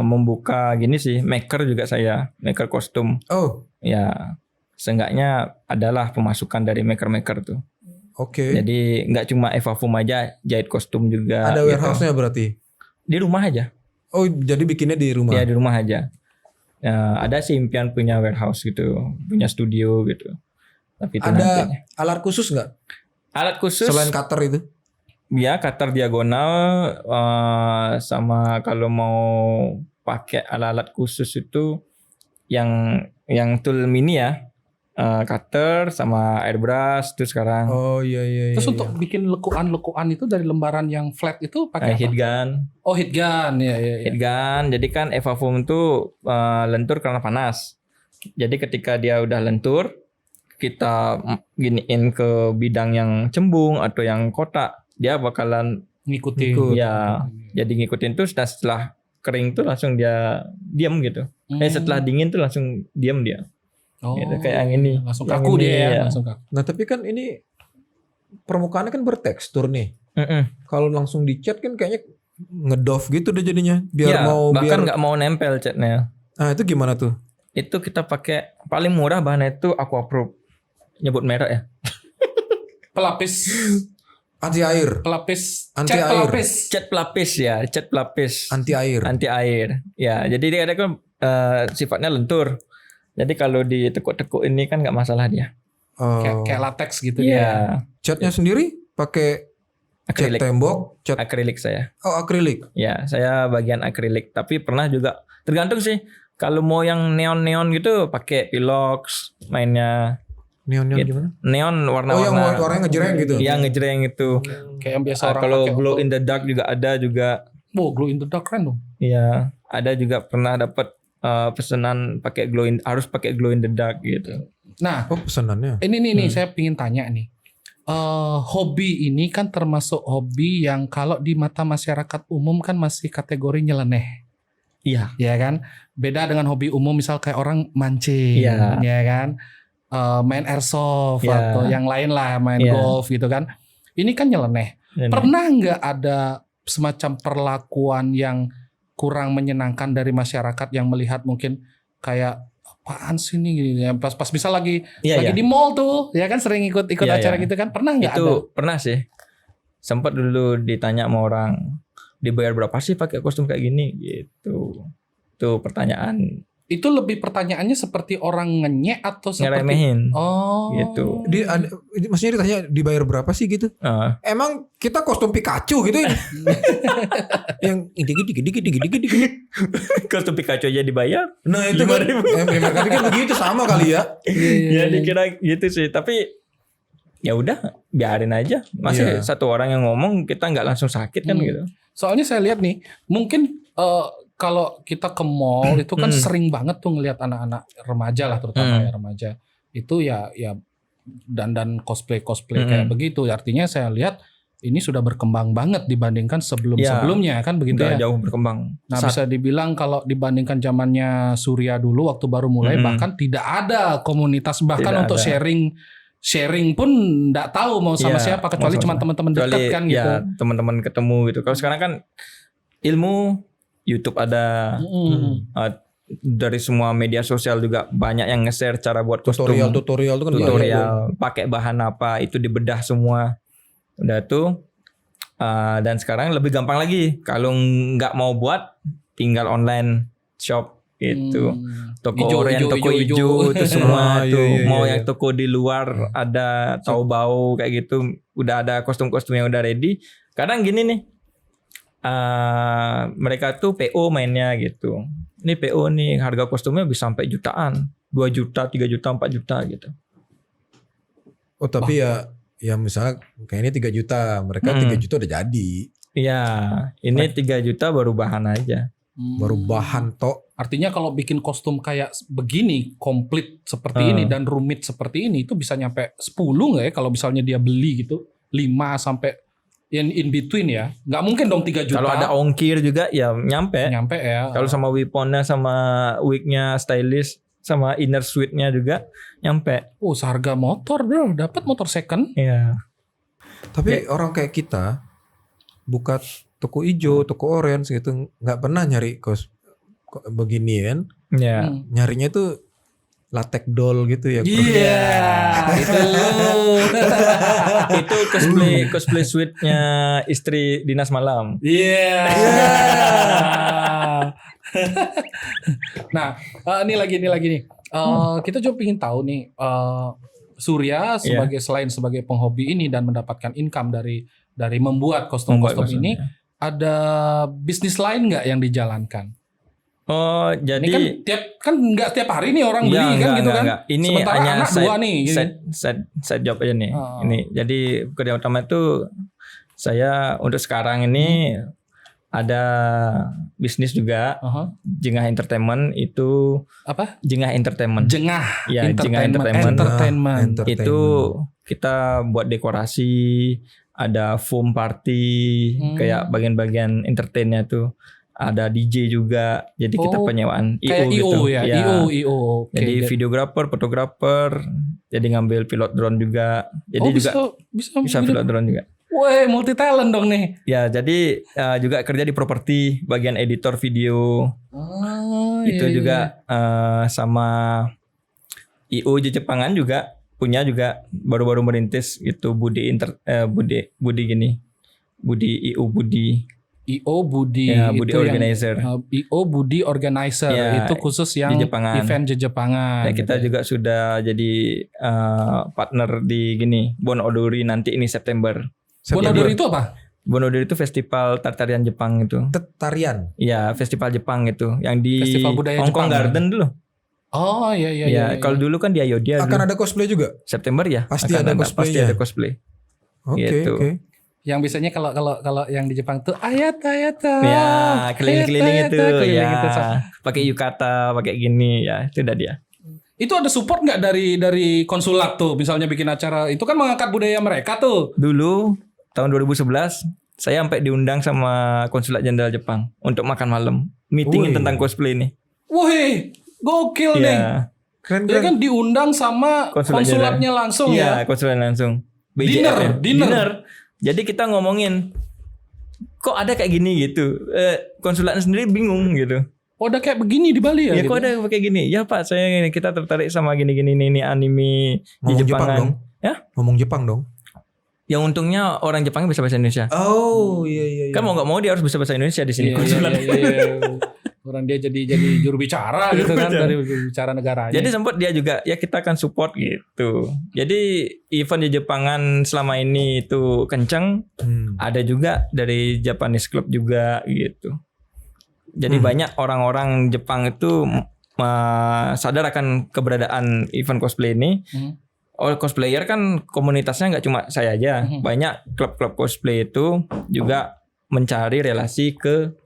membuka gini sih, maker juga saya, maker kostum. Oh, Ya, seenggaknya adalah pemasukan dari maker-maker tuh. oke. Jadi nggak cuma Eva Fum aja, jahit kostum juga. Ada gitu. warehouse-nya berarti. Di rumah aja. Oh, jadi bikinnya di rumah. Ya di rumah aja. Ya, ada sih impian punya warehouse gitu, punya studio gitu. Tapi itu Ada nantinya. alat khusus nggak Alat khusus. selain cutter itu? Ya cutter diagonal sama kalau mau pakai alat-alat khusus itu yang tool mini ya. Cutter sama airbrush itu sekarang. Oh iya. Terus untuk bikin lekuan-lekuan itu dari lembaran yang flat itu pakai apa? Heat gun. Oh, heat gun. Ya. Heat gun. Jadi kan Eva Foam itu lentur karena panas. Jadi ketika dia udah lentur, kita giniin ke bidang yang cembung atau yang kotak, dia bakalan Ngikutin. ya. Jadi ngikutin tuh setelah kering tuh langsung dia diam gitu. Setelah dingin tuh langsung diam dia. Oh, Gitu, kayak yang ini. Langsung Yang kaku ini, dia ya. ya. Langsung kaku. Nah, tapi kan ini permukaannya kan bertekstur nih. Kalau langsung dicat kan kayaknya ngedoff gitu deh jadinya. Biar Ya, mau bahkan nggak mau nempel catnya. Nah, itu gimana tuh? Itu kita pakai paling murah bahannya itu Aquaproof. Nyebut merek ya. Pelapis Anti air, cat pelapis. Cat pelapis ya, cat pelapis. anti air. Anti air. Ya, jadi dia ada kan sifatnya lentur. Jadi kalau ditekuk-tekuk ini kan nggak masalah dia. Oh. Kayak latex gitu Iya. ya. Catnya sendiri pakai cat Akrilik. tembok, cat Akrilik saya. akrilik. Ya, saya bagian akrilik. Tapi pernah juga tergantung sih. Kalau mau yang neon-neon gitu pakai Pilox mainnya. Neon Gitu. gimana? Neon Oh, yang warna-warna. warnanya ngejreng gitu. Iya, ngejreng itu. Kayak yang biasa orang Kalau pakai glow untuk- in the dark juga ada juga. Oh, glow in the dark keren dong. Iya, ada juga pernah dapat pesanan harus pakai glow in the dark gitu. Nah, Oh, pesanannya. ini nih saya pingin tanya nih. hobi ini kan termasuk hobi yang kalau di mata masyarakat umum kan masih kategori nyeleneh. Iya. Ya kan? Beda dengan hobi umum misal kayak orang mancing, Iya. ya kan? Main airsoft Iya. atau yang lain lah, main Iya. golf gitu kan. Ini kan nyeleneh. Pernah nggak ada semacam perlakuan yang kurang menyenangkan dari masyarakat yang melihat mungkin kayak apaan sih nih gini ya, pas misal lagi Iya. di mall tuh ya kan sering ikut Iya, acara iya. gitu kan, pernah nggak ada? Itu pernah sih. Sempat dulu ditanya sama orang, dibayar berapa sih pakai kostum kayak gini gitu. Itu pertanyaan Itu lebih pertanyaannya seperti orang ngenyek atau seperti ngeremehin. oh Gitu. Maksudnya ditanya dibayar berapa sih gitu? Emang kita kostum Pikachu gitu ya? Yang dikit. Kostum Pikachu aja dibayar. Nah itu kan, memang kan begitu sama kali ya. Ya dikira gitu sih. Tapi ya udah biarin aja. Masih Iya. satu orang yang ngomong kita nggak langsung sakit kan gitu. Soalnya saya lihat nih, mungkin kalau kita ke mall itu kan sering banget tuh ngelihat anak-anak remaja lah, terutama ya remaja. Itu ya dandan cosplay kayak begitu. Artinya saya lihat ini sudah berkembang banget dibandingkan sebelumnya kan begitu Udah ya. jauh berkembang. Nah, bisa dibilang kalau dibandingkan zamannya Surya dulu waktu baru mulai bahkan tidak ada komunitas bahkan Tidak untuk ada. sharing pun enggak tahu mau sama Iya, siapa kecuali mau cuma sama- teman-teman dekat Kecuali kan gitu. ya teman-teman ketemu gitu. Kalau sekarang kan ilmu YouTube ada, dari semua media sosial juga banyak yang nge-share cara buat kostum. Tutorial itu kan banyak. Tutorial, pakai bahan apa itu dibedah semua. Udah tuh. Dan sekarang lebih gampang lagi. Kalau nggak mau buat, tinggal online shop gitu. Toko oranye, toko hijau itu semua Iya, tuh. iya, Mau iya. yang toko di luar ada Taobao kayak gitu, udah ada kostum-kostum yang udah ready. Kadang gini nih, mereka tuh PO mainnya gitu. Ini PO nih harga kostumnya bisa sampai jutaan, 2 juta, 3 juta, 4 juta gitu. Oh tapi ya misalnya kayak ini 3 juta, mereka 3 juta udah jadi. Iya, ini 3 juta baru bahan aja. Baru bahan tok. Artinya kalau bikin kostum kayak begini, komplit seperti ini dan rumit seperti ini itu bisa nyampe 10 nggak ya kalau misalnya dia beli gitu? 5 sampai in between ya. Nggak mungkin dong 3 juta. Kalau ada ongkir juga ya nyampe. nyampe ya. Kalau sama weaponnya, sama wignya, stylist, sama inner suite-nya juga nyampe. Oh, seharga motor bro, dapat motor second. Iya. Tapi orang kayak kita buka toko hijau, toko orange gitu nggak pernah nyari beginian. Iya. Nyarinya tuh latex doll gitu ya. Iya, itu lu. Itu cosplay suite-nya istri dinas malam. Iya. Nah, ini lagi nih. Kita juga ingin tahu nih, Surya selain sebagai penghobi ini dan mendapatkan income dari membuat kostum-kostum Membuat ini, ada bisnis lain nggak yang dijalankan? Oh, jadi Ini kan nggak tiap hari nih orang beli kan gitu kan? enggak. Ini Sementara hanya anak dua nih. Gitu. side job aja nih. Oh. Ini jadi kerja utama itu saya untuk sekarang ini ada bisnis juga. Jengah Entertainment itu Apa? Jengah Entertainment. Jengah. Ya, Jengah Entertainment. Entertainment. Itu kita buat dekorasi, ada foam party, kayak bagian-bagian entertainnya tuh. Ada DJ juga, jadi kita penyewaan Kayak IO gitu. ya, IO. Oke. Jadi videografer, fotografer, jadi ngambil pilot drone juga. Jadi juga bisa pilot drone juga. Wah, multi talent dong nih. Ya, jadi juga kerja di properti, bagian editor video. Itu juga sama IO di Jepangan juga punya juga baru-baru merintis itu Budi IO Budi. IO Budi Ya, Budi itu Organizer. IO Budi Organizer Ya, itu khusus yang di Jepangan. event di Jepangan. Dan kita juga sudah jadi partner di Bon Odori nanti ini September. Bonodori itu apa? Bon Odori itu festival tarian Jepang itu. Tarian. Iya, festival Jepang itu yang di Festival budaya Hongkong Jepang, Garden dulu. Oh iya. Ya, kalau dulu kan di Ayodhya Akan dulu. ada cosplay juga. September ya. Pasti akan ada cosplaynya. Pasti ada cosplay. Oke. Gitu. Oke. Yang biasanya kalau yang di Jepang tuh ayata. Ya, keliling-keliling itu keliling ya. itu. Pakai yukata, pakai gini ya, itu udah dia. Itu ada support nggak dari konsulat tuh, misalnya bikin acara itu kan mengangkat budaya mereka tuh. Dulu tahun 2011 saya sampai diundang sama Konsulat Jenderal Jepang untuk makan malam, meetingin Wih. tentang cosplay ini. Wih, gokil nih. Iya. Keren Dia kan diundang sama Konsulat konsulatnya langsung Iya, ya. konsulat langsung. Dinner. Jadi kita ngomongin kok ada kayak gini gitu. Konsulatnya sendiri bingung gitu. Oh, udah kayak begini di Bali ya? Ya gitu? kok ada kayak gini? Ya Pak, kita tertarik sama gini-gini ini anime di Ngomong Jepang Jepangan. dong. Ya? Ngomong Jepang dong. Yang untungnya orang Jepangnya bisa bahasa Indonesia. Oh iya. Kan mau nggak mau dia harus bisa bahasa Indonesia di sini. Iya, konsulat. iya. Orang dia jadi juru bicara gitu kan, dari juru bicara negaranya. Jadi sempat dia juga ya kita akan support gitu. Jadi event di Jepangan selama ini itu kenceng. Ada juga dari Japanese Club juga gitu. Jadi banyak orang-orang Jepang itu sadar akan keberadaan event cosplay ini. Oh, cosplayer kan komunitasnya nggak cuma saya aja. Banyak klub-klub cosplay itu juga mencari relasi ke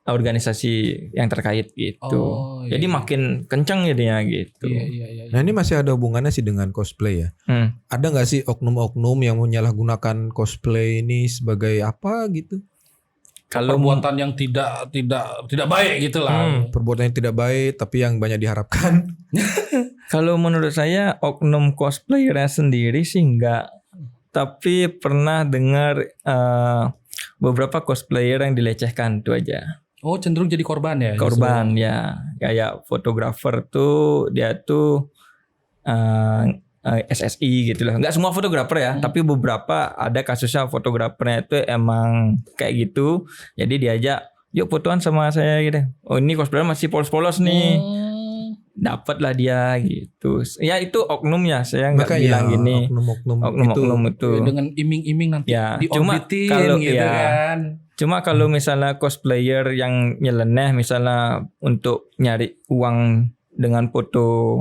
organisasi yang terkait gitu. Oh, iya. Jadi makin kencang jadinya gitu. Iya. Nah ini masih ada hubungannya sih dengan cosplay ya. Ada nggak sih oknum-oknum yang menyalahgunakan cosplay ini sebagai apa gitu? Kalau perbuatan yang tidak baik gitu lah. Perbuatan yang tidak baik tapi yang banyak diharapkan. Kalau menurut saya oknum cosplayernya sendiri sih enggak. Tapi pernah dengar beberapa cosplayer yang dilecehkan itu aja. Oh, cenderung jadi korban ya? Korban ya. Kayak fotografer tuh dia tuh SSI gitu lah. Enggak semua fotografer ya, tapi beberapa ada kasusnya fotografernya itu emang kayak gitu. Jadi diajak, yuk fotoan sama saya gitu. Oh ini cosplayer masih polos-polos nih. Dapatlah dia gitu. Ya itu oknumnya, saya nggak bilang gini. Oknum itu dengan iming-iming nanti ya, diorbitin kalau, gitu ya, kan. Cuma kalau misalnya cosplayer yang nyeleneh misalnya untuk nyari uang dengan foto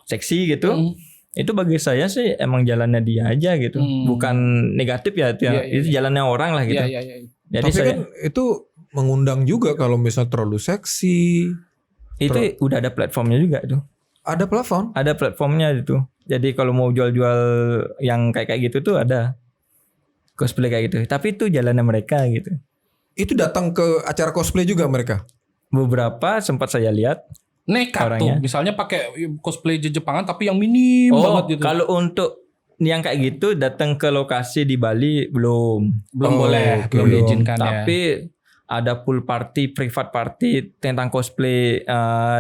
seksi gitu, itu bagi saya sih emang jalannya dia aja gitu. Bukan negatif ya, itu jalannya orang lah gitu. Iya. Jadi tapi kan itu mengundang juga kalau misalnya terlalu seksi. Itu udah ada platformnya juga tuh. Ada platform? Ada platformnya itu. Jadi kalau mau jual-jual yang kayak gitu tuh ada cosplay kayak gitu. Tapi itu jalannya mereka gitu. Itu datang ke acara cosplay juga mereka? Beberapa sempat saya lihat. Nekat orangnya. tuh. Misalnya pakai cosplay Jepangan tapi yang minim banget gitu. Kalau untuk yang kayak gitu datang ke lokasi di Bali belum boleh, belum diizinkan ya. Tapi ada pool party, private party tentang cosplay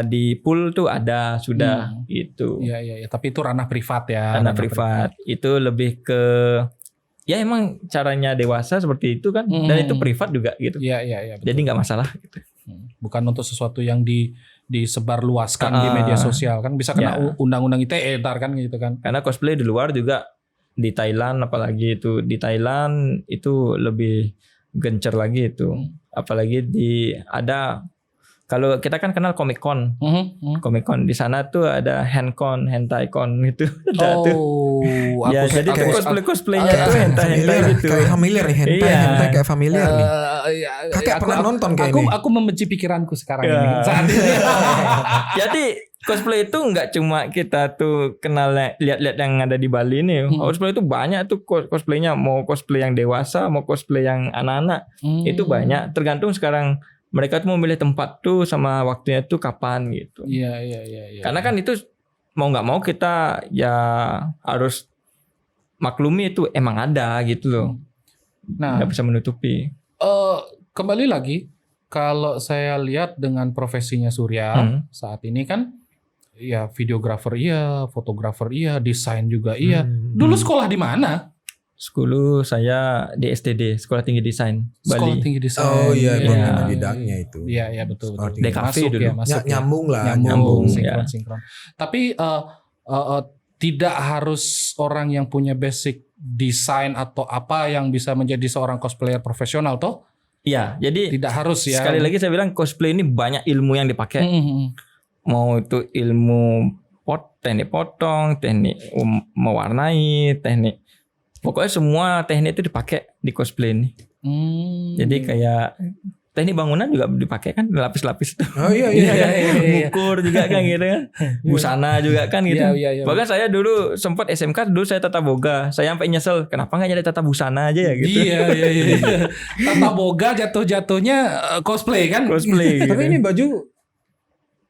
di pool tuh ada sudah gitu. Iya. Tapi itu ranah privat ya. Ranah privat. Itu lebih ke ya emang caranya dewasa seperti itu kan, dan itu privat juga gitu. Iya. Jadi nggak masalah gitu. Bukan untuk sesuatu yang disebarluaskan di media sosial kan, bisa kena undang-undang ITE ntar kan gitu kan. Karena cosplay di luar juga di Thailand, apalagi itu di Thailand itu lebih gencar lagi itu. Apalagi ada kalau kita kan kenal Comic Con. Comic Con di sana tuh ada Handcon, Hentai-con gitu. Ya jadi cosplay-cosplaynya tuh hentai gitu. Kayak familiar nih, hentai kayak familiar nih. Kakak pernah nonton kayak ini. Aku membenci pikiranku sekarang ini. Saat ini. Jadi cosplay itu nggak cuma kita tuh kenal lihat-lihat yang ada di Bali nih. Cosplay itu banyak tuh cosplaynya. Mau cosplay yang dewasa, mau cosplay yang anak-anak. Itu banyak. Tergantung sekarang mereka tuh memilih tempat tuh sama waktunya tuh kapan gitu. Iya. Karena kan itu mau nggak mau kita ya harus maklumi itu emang ada gitu loh. Nah, nggak bisa menutupi. Kembali lagi, kalau saya lihat dengan profesinya Surya saat ini kan, ya videografer iya, fotografer iya, desain juga iya. Dulu sekolah di mana? Dulu saya di STD, Sekolah Tinggi Desain Bali. Sekolah Tinggi Desain. Oh iya, bidangnya itu. Iya betul. DKV dulu. Nyambung lah. Sinkron. Tapi tidak harus orang yang punya basic desain atau apa yang bisa menjadi seorang cosplayer profesional toh? Iya, jadi tidak harus ya. Sekali lagi saya bilang cosplay ini banyak ilmu yang dipakai. Mau itu ilmu teknik potong, teknik mewarnai, teknik. Pokoknya semua teknik itu dipakai di cosplay ini. Jadi kayak teknik bangunan juga dipakai kan, lapis-lapis itu. Oh iya. Ukur juga kan gitu kan. Busana juga kan gitu. Iya. Bahkan saya dulu sempat SMK dulu saya tata boga. Saya sampai nyesel kenapa enggak jadi tata busana aja ya gitu. Iya. Tata boga jatuh-jatuhnya cosplay kan? Cosplay gitu. Tapi ini baju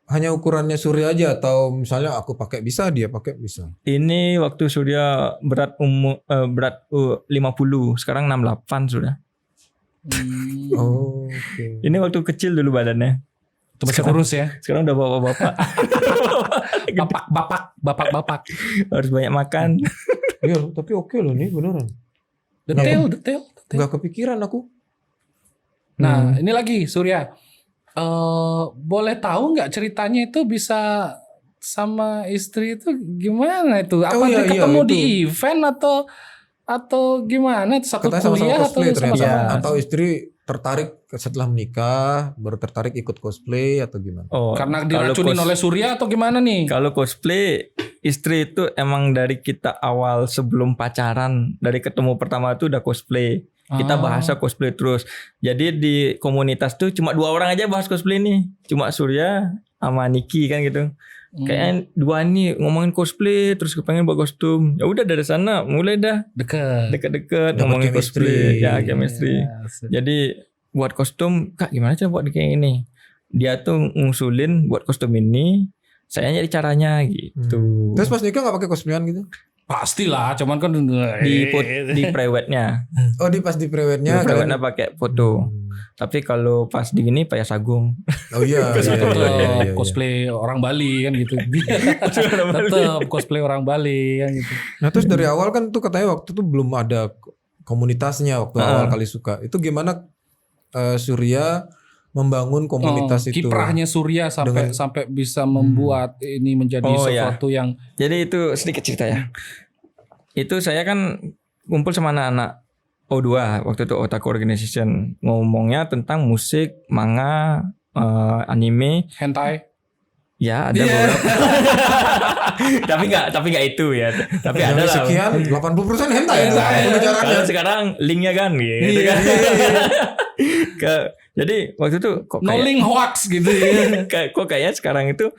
hanya ukurannya Surya aja atau misalnya aku pakai bisa, dia pakai bisa. Ini waktu Surya berat 50, sekarang 68 sudah. Oh, oke. Ini waktu kecil dulu badannya. Itu masih kurus ya. Sekarang udah bapak-bapak. Bapak. Harus banyak makan. Iya, tapi oke loh nih beneran. Detail. Nggak kepikiran aku. Nah, ini lagi Surya. Boleh tahu nggak ceritanya itu bisa sama istri itu gimana itu? Apa dia ketemu itu. di event atau gimana? Satu Katanya sama-sama kuliah cosplay atau ternyata. sama-sama? Atau istri tertarik setelah menikah, baru tertarik ikut cosplay atau gimana? Oh, Karena kalau diracunin oleh Surya atau gimana nih? Kalau cosplay, istri itu emang dari kita awal sebelum pacaran, dari ketemu pertama itu udah cosplay. Kita bahasa cosplay terus. Jadi di komunitas tuh cuma 2 orang aja bahas cosplay nih. Cuma Surya sama Niki kan gitu. Kayaknya 2 nih ngomongin cosplay terus kepengen buat kostum. Ya udah dari sana mulai dah deket-deket ngomongin cosplay, ya chemistry. Jadi buat kostum, Kak gimana cara buat kayak ini? Dia tuh ngusulin buat kostum ini, saya nyari caranya gitu. Terus pas nikah nggak pakai cosplayan gitu? Pastilah, cuman kan Di prewednya. Oh pas di prewednya. Prewednya pakai foto. Tapi kalau pas di gini Pak Sagung. Oh iya. tetap cosplay orang Bali kan gitu. Tetap cosplay orang Bali kan gitu. Nah terus dari awal kan tuh katanya waktu itu belum ada komunitasnya waktu awal kali suka. Itu gimana Surya membangun komunitas itu? Kiprahnya Surya sampai bisa membuat ini menjadi sesuatu yang. Jadi itu sedikit cerita ya. Itu saya kan kumpul sama anak-anak O2 waktu itu Otaku Organization, ngomongnya tentang musik, manga, anime, hentai. ya ada beberapa. tapi nggak itu ya. Tapi ada lah. Sekian 80% hentai itu pembicaranya. Kalau sekarang linknya kan gitu kan. Jadi waktu itu kok No link hoax gitu ya. kok kayaknya sekarang itu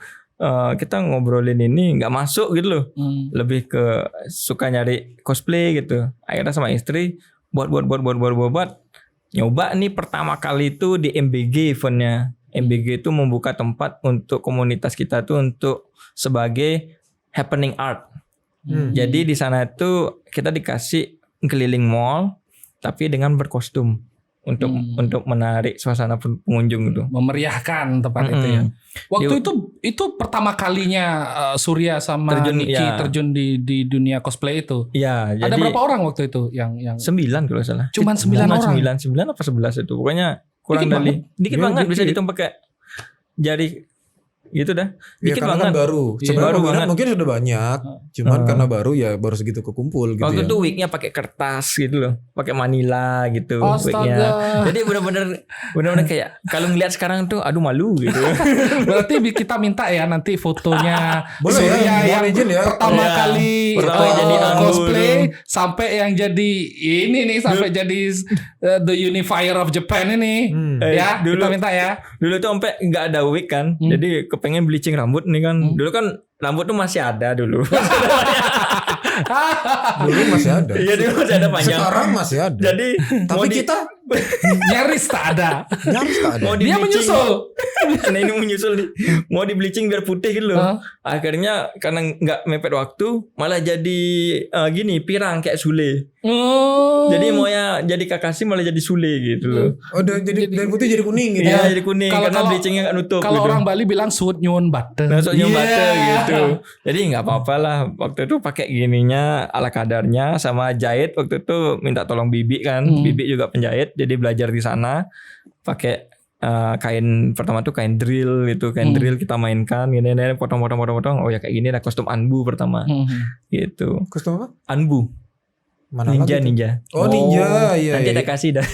kita ngobrolin ini nggak masuk gitu loh. Lebih ke suka nyari cosplay gitu. Akhirnya sama istri buat nyoba nih pertama kali itu di MBG eventnya. MBG itu membuka tempat untuk komunitas kita tuh untuk sebagai happening art. Jadi di sana itu kita dikasih keliling mall tapi dengan berkostum untuk menarik suasana pengunjung itu. Memeriahkan tempat itu ya. Waktu itu pertama kalinya Surya sama Niki terjun di dunia cosplay itu. Iya, ada berapa orang waktu itu yang 9 kalau salah. Cuman 9 orang. 9 apa 11 itu. Pokoknya kurang dikit banget bisa dihitung pakai jari gitu dah. Dikit banget. Kan baru. Sebenarnya baru banget. Mungkin sudah banyak. Cuman karena baru ya baru segitu kekumpul gitu. Waktu ya. itu wignya pakai kertas gitu loh, pakai manila gitu wignya. Jadi benar-benar kayak kalau ngeliat sekarang tuh aduh malu gitu. Berarti kita minta ya nanti fotonya Boleh Surya ya, yang pertama kali jadi cosplay sampai yang jadi ini nih sampai jadi the unifier of Japan ini. Ya, dulu, kita minta ya. Dulu tuh sampai nggak ada wig kan, jadi kepengen bleaching rambut nih kan. Dulu kan rambut tuh masih ada dulu. Dulu masih ada. Iya dulu masih ada panjang. Sekarang masih ada. Jadi tapi kita nyaris tak ada. Mau Dia menyusul. Nah ini menyusul nih. Mau di bleaching biar putih gitu loh. Akhirnya karena nggak mepet waktu, malah jadi gini pirang kayak Sule. Jadi mau ya jadi Kakashi malah jadi Sule gitu loh. Oh jadi dari putih jadi kuning gitu. Iya ya. jadi kuning karena bleachingnya nggak nutup. Kalau gitu. orang Bali bilang sud nyun butter. Nah, gitu. Jadi nggak apa-apa lah. Waktu itu pakai gininya ala kadarnya sama jahit. Waktu itu minta tolong Bibi kan. Bibi juga penjahit. Jadi belajar di sana. Pakai kain pertama tuh kain drill gitu. Kain drill kita mainkan. Gini potong. Oh ya kayak gini lah kostum Anbu pertama. Gitu. Kostum apa? Anbu. Mana Ninja. Oh ninja. Iya. Nanti ada kasih dah.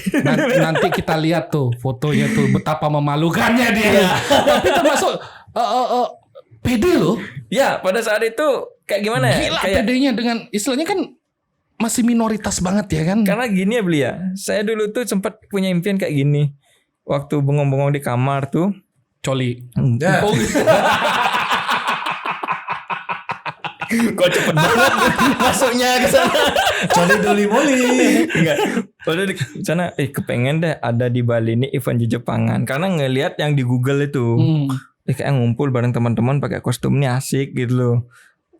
Nanti kita lihat tuh fotonya tuh betapa memalukannya dia. Tapi termasuk pede loh. Ya pada saat itu kayak gimana ya? Gila Kayak pedenya dengan istilahnya kan masih minoritas banget ya kan. karena gini ya beli ya. Saya dulu tuh sempat punya impian kayak gini. waktu bengong-bengong di kamar tuh. Coli. Ya. Oh, Kok cepet banget masuknya ke sana. Coli doli moli. Enggak. Padahal di sana kepengen deh ada di Bali ini event Jepangan karena ngelihat yang di Google itu. Kayak ngumpul bareng teman-teman pakai kostum ini asik gitu loh.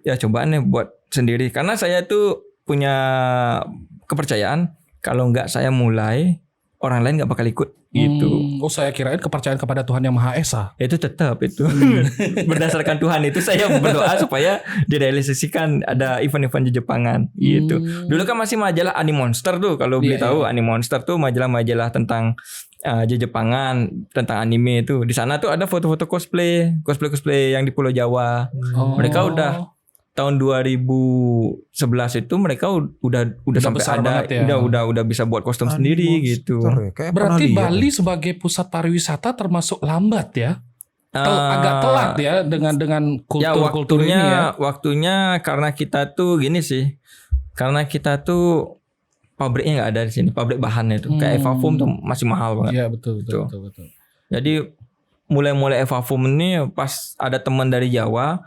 Ya cobaan nih buat sendiri karena saya tuh punya kepercayaan kalau nggak saya mulai orang lain nggak bakal ikut gitu. Oh, saya kirain kepercayaan kepada Tuhan Yang Maha Esa. Itu tetap itu berdasarkan Tuhan itu saya berdoa supaya direalisasikan ada event-event Jepangan gitu. Dulu kan masih majalah Animonster tuh kalau beli tahu Animonster tuh majalah-majalah tentang Jepangan tentang anime itu. Di sana tuh ada foto-foto cosplay yang di Pulau Jawa. Mereka udah tahun 2011 itu mereka udah sampai besar ada banget ya. udah bisa buat kostum sendiri gitu. Ya, kayak Berarti pernah lihat. Bali sebagai pusat pariwisata termasuk lambat ya. Agak telat ya dengan kultur-kultur ini ya. Waktunya karena kita tuh gini sih. Karena kita tuh pabriknya nggak ada di sini, pabrik bahannya itu. Kayak Evafom tuh masih mahal banget. Iya betul. Jadi mulai Evafom ini pas ada teman dari Jawa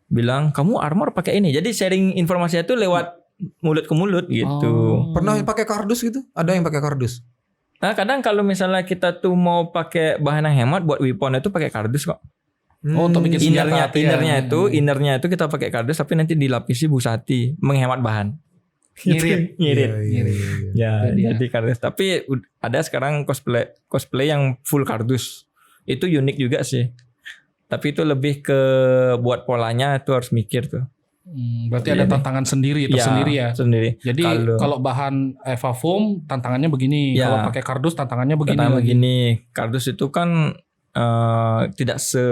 bilang kamu armor pakai ini. Jadi sharing informasinya tuh lewat mulut ke mulut gitu. Pernah pakai kardus gitu? Ada yang pakai kardus? Nah kadang kalau misalnya kita tuh mau pakai bahan yang hemat buat weapon itu pakai kardus kok. Untuk bikin senjata Innernya itu kita pakai kardus tapi nanti dilapisi busati menghemat bahan. Ngirit. Ya, Itu dia. jadi kardus. Tapi ada sekarang cosplay yang full kardus. Itu unik juga sih. Tapi itu lebih ke buat polanya itu harus mikir tuh. Berarti ada tantangan sendiri tersendiri ya. Sendiri. Jadi kalau bahan Evafom tantangannya begini, Ya. kalau pakai kardus tantangannya begini. Begini, kardus itu kan tidak se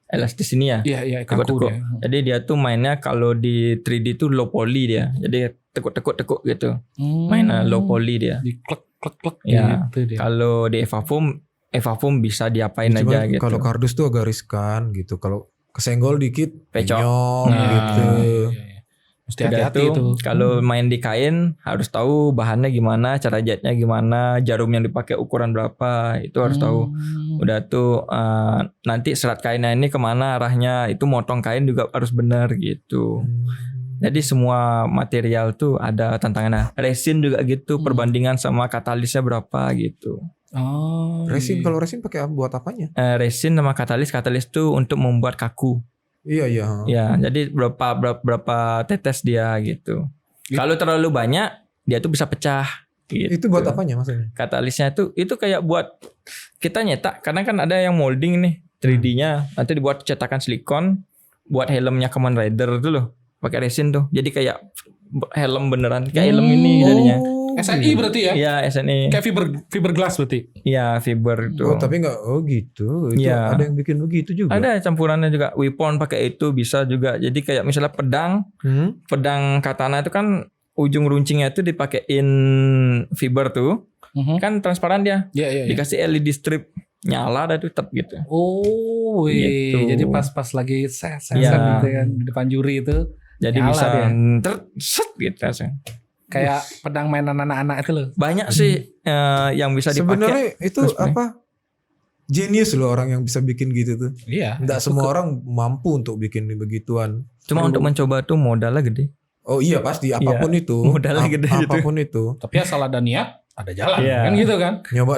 elastis ini ya. Iya, kaku Tekuk-tekuk. dia. Jadi dia tuh mainnya kalau di 3D tuh low poly dia. Jadi tekuk gitu. Mainnya low poly dia. Di klek Ya. gitu dia. Kalau di Evafom bisa diapain Cuman aja gitu. kalau kardus tuh agak riskan gitu. Kalau kesenggol dikit Pecok. penyok Nah, gitu. iya. Mesti Udah hati-hati itu. Kalau main di kain harus tahu bahannya gimana, cara jahitnya gimana, jarum yang dipakai ukuran berapa, itu harus tahu. Udah tuh nanti serat kainnya ini kemana arahnya, itu motong kain juga harus benar gitu. Jadi semua material tuh ada tantangannya. Resin juga gitu, perbandingan sama katalisnya berapa gitu. Resin, kalau resin pakai buat apanya? Resin sama katalis tuh untuk membuat kaku. Iya. Ya, jadi berapa tetes dia gitu. Kalau terlalu banyak, dia tuh bisa pecah. Gitu. Itu buat apanya maksudnya? Katalisnya tuh itu kayak buat kita nyetak, karena kan ada yang molding nih 3D-nya, nanti dibuat cetakan silikon buat helmnya Kamen Rider tuh loh, pakai resin tuh. Jadi kayak helm beneran, kayak helm ini jadinya. SNI berarti ya? Iya, SNI. Kayak fiberglass berarti. Iya, fiber tuh. Oh, tapi enggak gitu. Itu Iya. ada yang bikin begitu juga. Ada campurannya juga. Weapon pakai itu bisa juga. Jadi kayak misalnya pedang katana itu kan ujung runcingnya itu dipakein fiber tuh. Kan transparan dia. Iya. Dikasih LED strip, nyala dah tuh tetap gitu. Oh, Gitu. jadi pas lagi set Iya. gitu kan di depan juri itu. Jadi Nyala bisa dia. set gitu langsung. Kayak pedang mainan anak-anak itu loh. Banyak sih yang bisa dipakai. Sebenarnya itu cosplay. apa? Genius loh orang yang bisa bikin gitu tuh. Iya. Enggak semua orang mampu untuk bikin begituan. Cuma untuk mencoba tuh modalnya gede. Oh iya pasti apapun itu. modalnya gede gitu. Apapun itu. Tapi asal ada niat, ada jalan. Iya. Kan gitu kan. Nyoba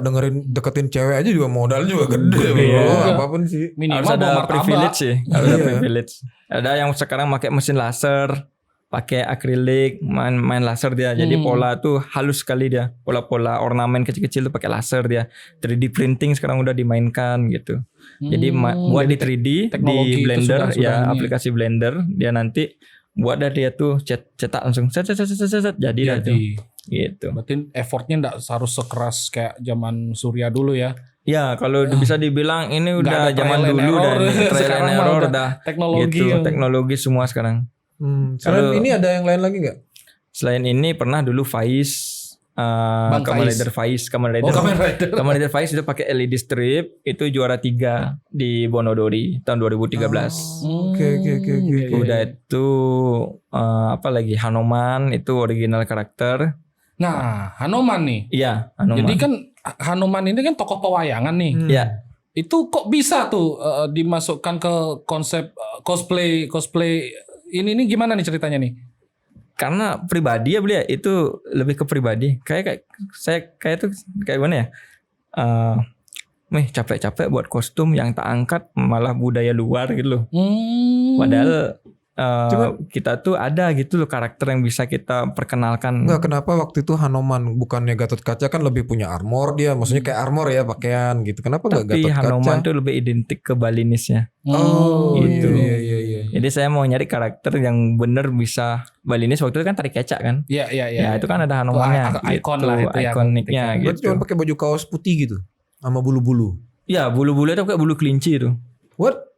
deketin cewek aja juga modal juga gede. Iya. Bro. Apapun sih. Minimal Harus ada bawa martabak. privilege sih. Harus ada Iya. privilege. Ada yang sekarang pakai mesin laser, pakai akrilik, main laser dia. Jadi pola tuh halus sekali dia. Pola-pola ornamen kecil-kecil tuh pakai laser dia. 3D printing sekarang udah dimainkan gitu. Jadi buat di 3D teknologi di itu Blender sudah ya, ini. aplikasi Blender dia nanti buat dah dia tuh cetak langsung set jadi dah tuh. Gitu. Berarti effortnya enggak harus sekeras kayak zaman Surya dulu ya. Ya, kalau bisa dibilang ini Nggak udah ada zaman trial and dulu error. dan trial Sekarang and mah error udah dah teknologi gitu. yang- Teknologi semua sekarang. Selain Kalau- ini ada yang lain lagi nggak? Selain ini pernah dulu Faiz, Bang Kamen Faiz. Rider Faiz, Kamen Oh, Kamen Rider. Kamen Rider Faiz itu pakai LED strip, itu juara 3 di Bonodori tahun 2013. Oke. Udah itu apa lagi Hanuman itu original karakter. Nah, Hanuman nih. Iya, Hanuman. Jadi kan Hanuman ini kan tokoh pewayangan nih. Ya, Itu kok bisa tuh dimasukkan ke konsep cosplay ini gimana nih ceritanya nih? karena pribadi ya beliau itu lebih ke pribadi. Kayak saya tuh kayak gimana ya? Capek-capek buat kostum yang tak angkat malah budaya luar gitu loh. Padahal kita tuh ada gitu loh karakter yang bisa kita perkenalkan. Enggak, kenapa waktu itu Hanuman bukannya Gatot Kaca kan lebih punya armor dia, maksudnya kayak armor ya pakaian gitu. Kenapa enggak Tapi Gatot Kaca? Hanuman tuh lebih identik ke Balinisnya. Oh, gitu. Iya. Jadi saya mau nyari karakter yang bener bisa Balinis. Waktu itu kan tarik kecak kan. Iya. Ya itu kan ada Hanumannya. Ikon lah itu ya. Ikoniknya Berarti gitu. cuma pakai baju kaos putih gitu sama bulu-bulu. Ya bulu-bulu itu kayak bulu kelinci itu. What?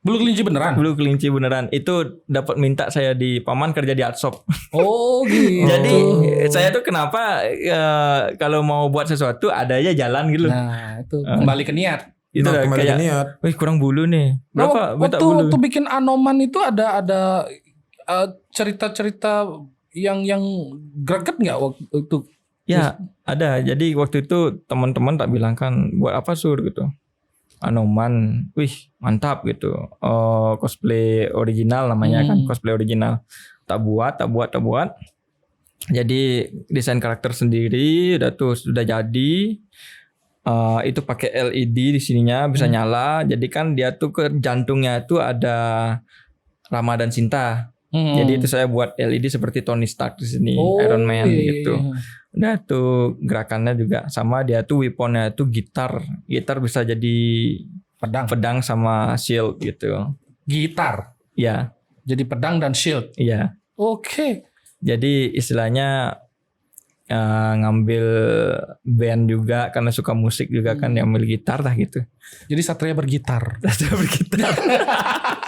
Bulu kelinci beneran. Bulu kelinci beneran. Itu dapat minta saya di paman kerja di art shop. Oh gitu. Jadi saya tuh kenapa kalau mau buat sesuatu ada aja jalan gitu. Nah itu kembali ke niat. Itu Nah, lah, kembali kayak ke niat. wih kurang bulu nih. Berapa minta bulu? Waktu bikin Anoman itu ada cerita-cerita yang greget nggak waktu itu? Ya ada. Jadi waktu itu teman-teman tak bilang kan buat apa Sur gitu. Anoman, wih mantap gitu. Cosplay original namanya kan, cosplay original. Tak buat. Jadi desain karakter sendiri sudah jadi. Itu pakai LED di sininya bisa nyala. Jadi kan dia tuh ke jantungnya itu ada Rama dan Sinta. Jadi itu saya buat LED seperti Tony Stark di sini, Iron Man gitu. Udah tuh gerakannya juga sama, dia tuh weaponnya tuh gitar bisa jadi pedang sama shield gitu. Gitar. Ya, Jadi pedang dan shield. iya. Oke. Jadi istilahnya ngambil band juga karena suka musik juga kan, ngambil gitar lah gitu. Jadi Satria bergitar. Saya bergitar.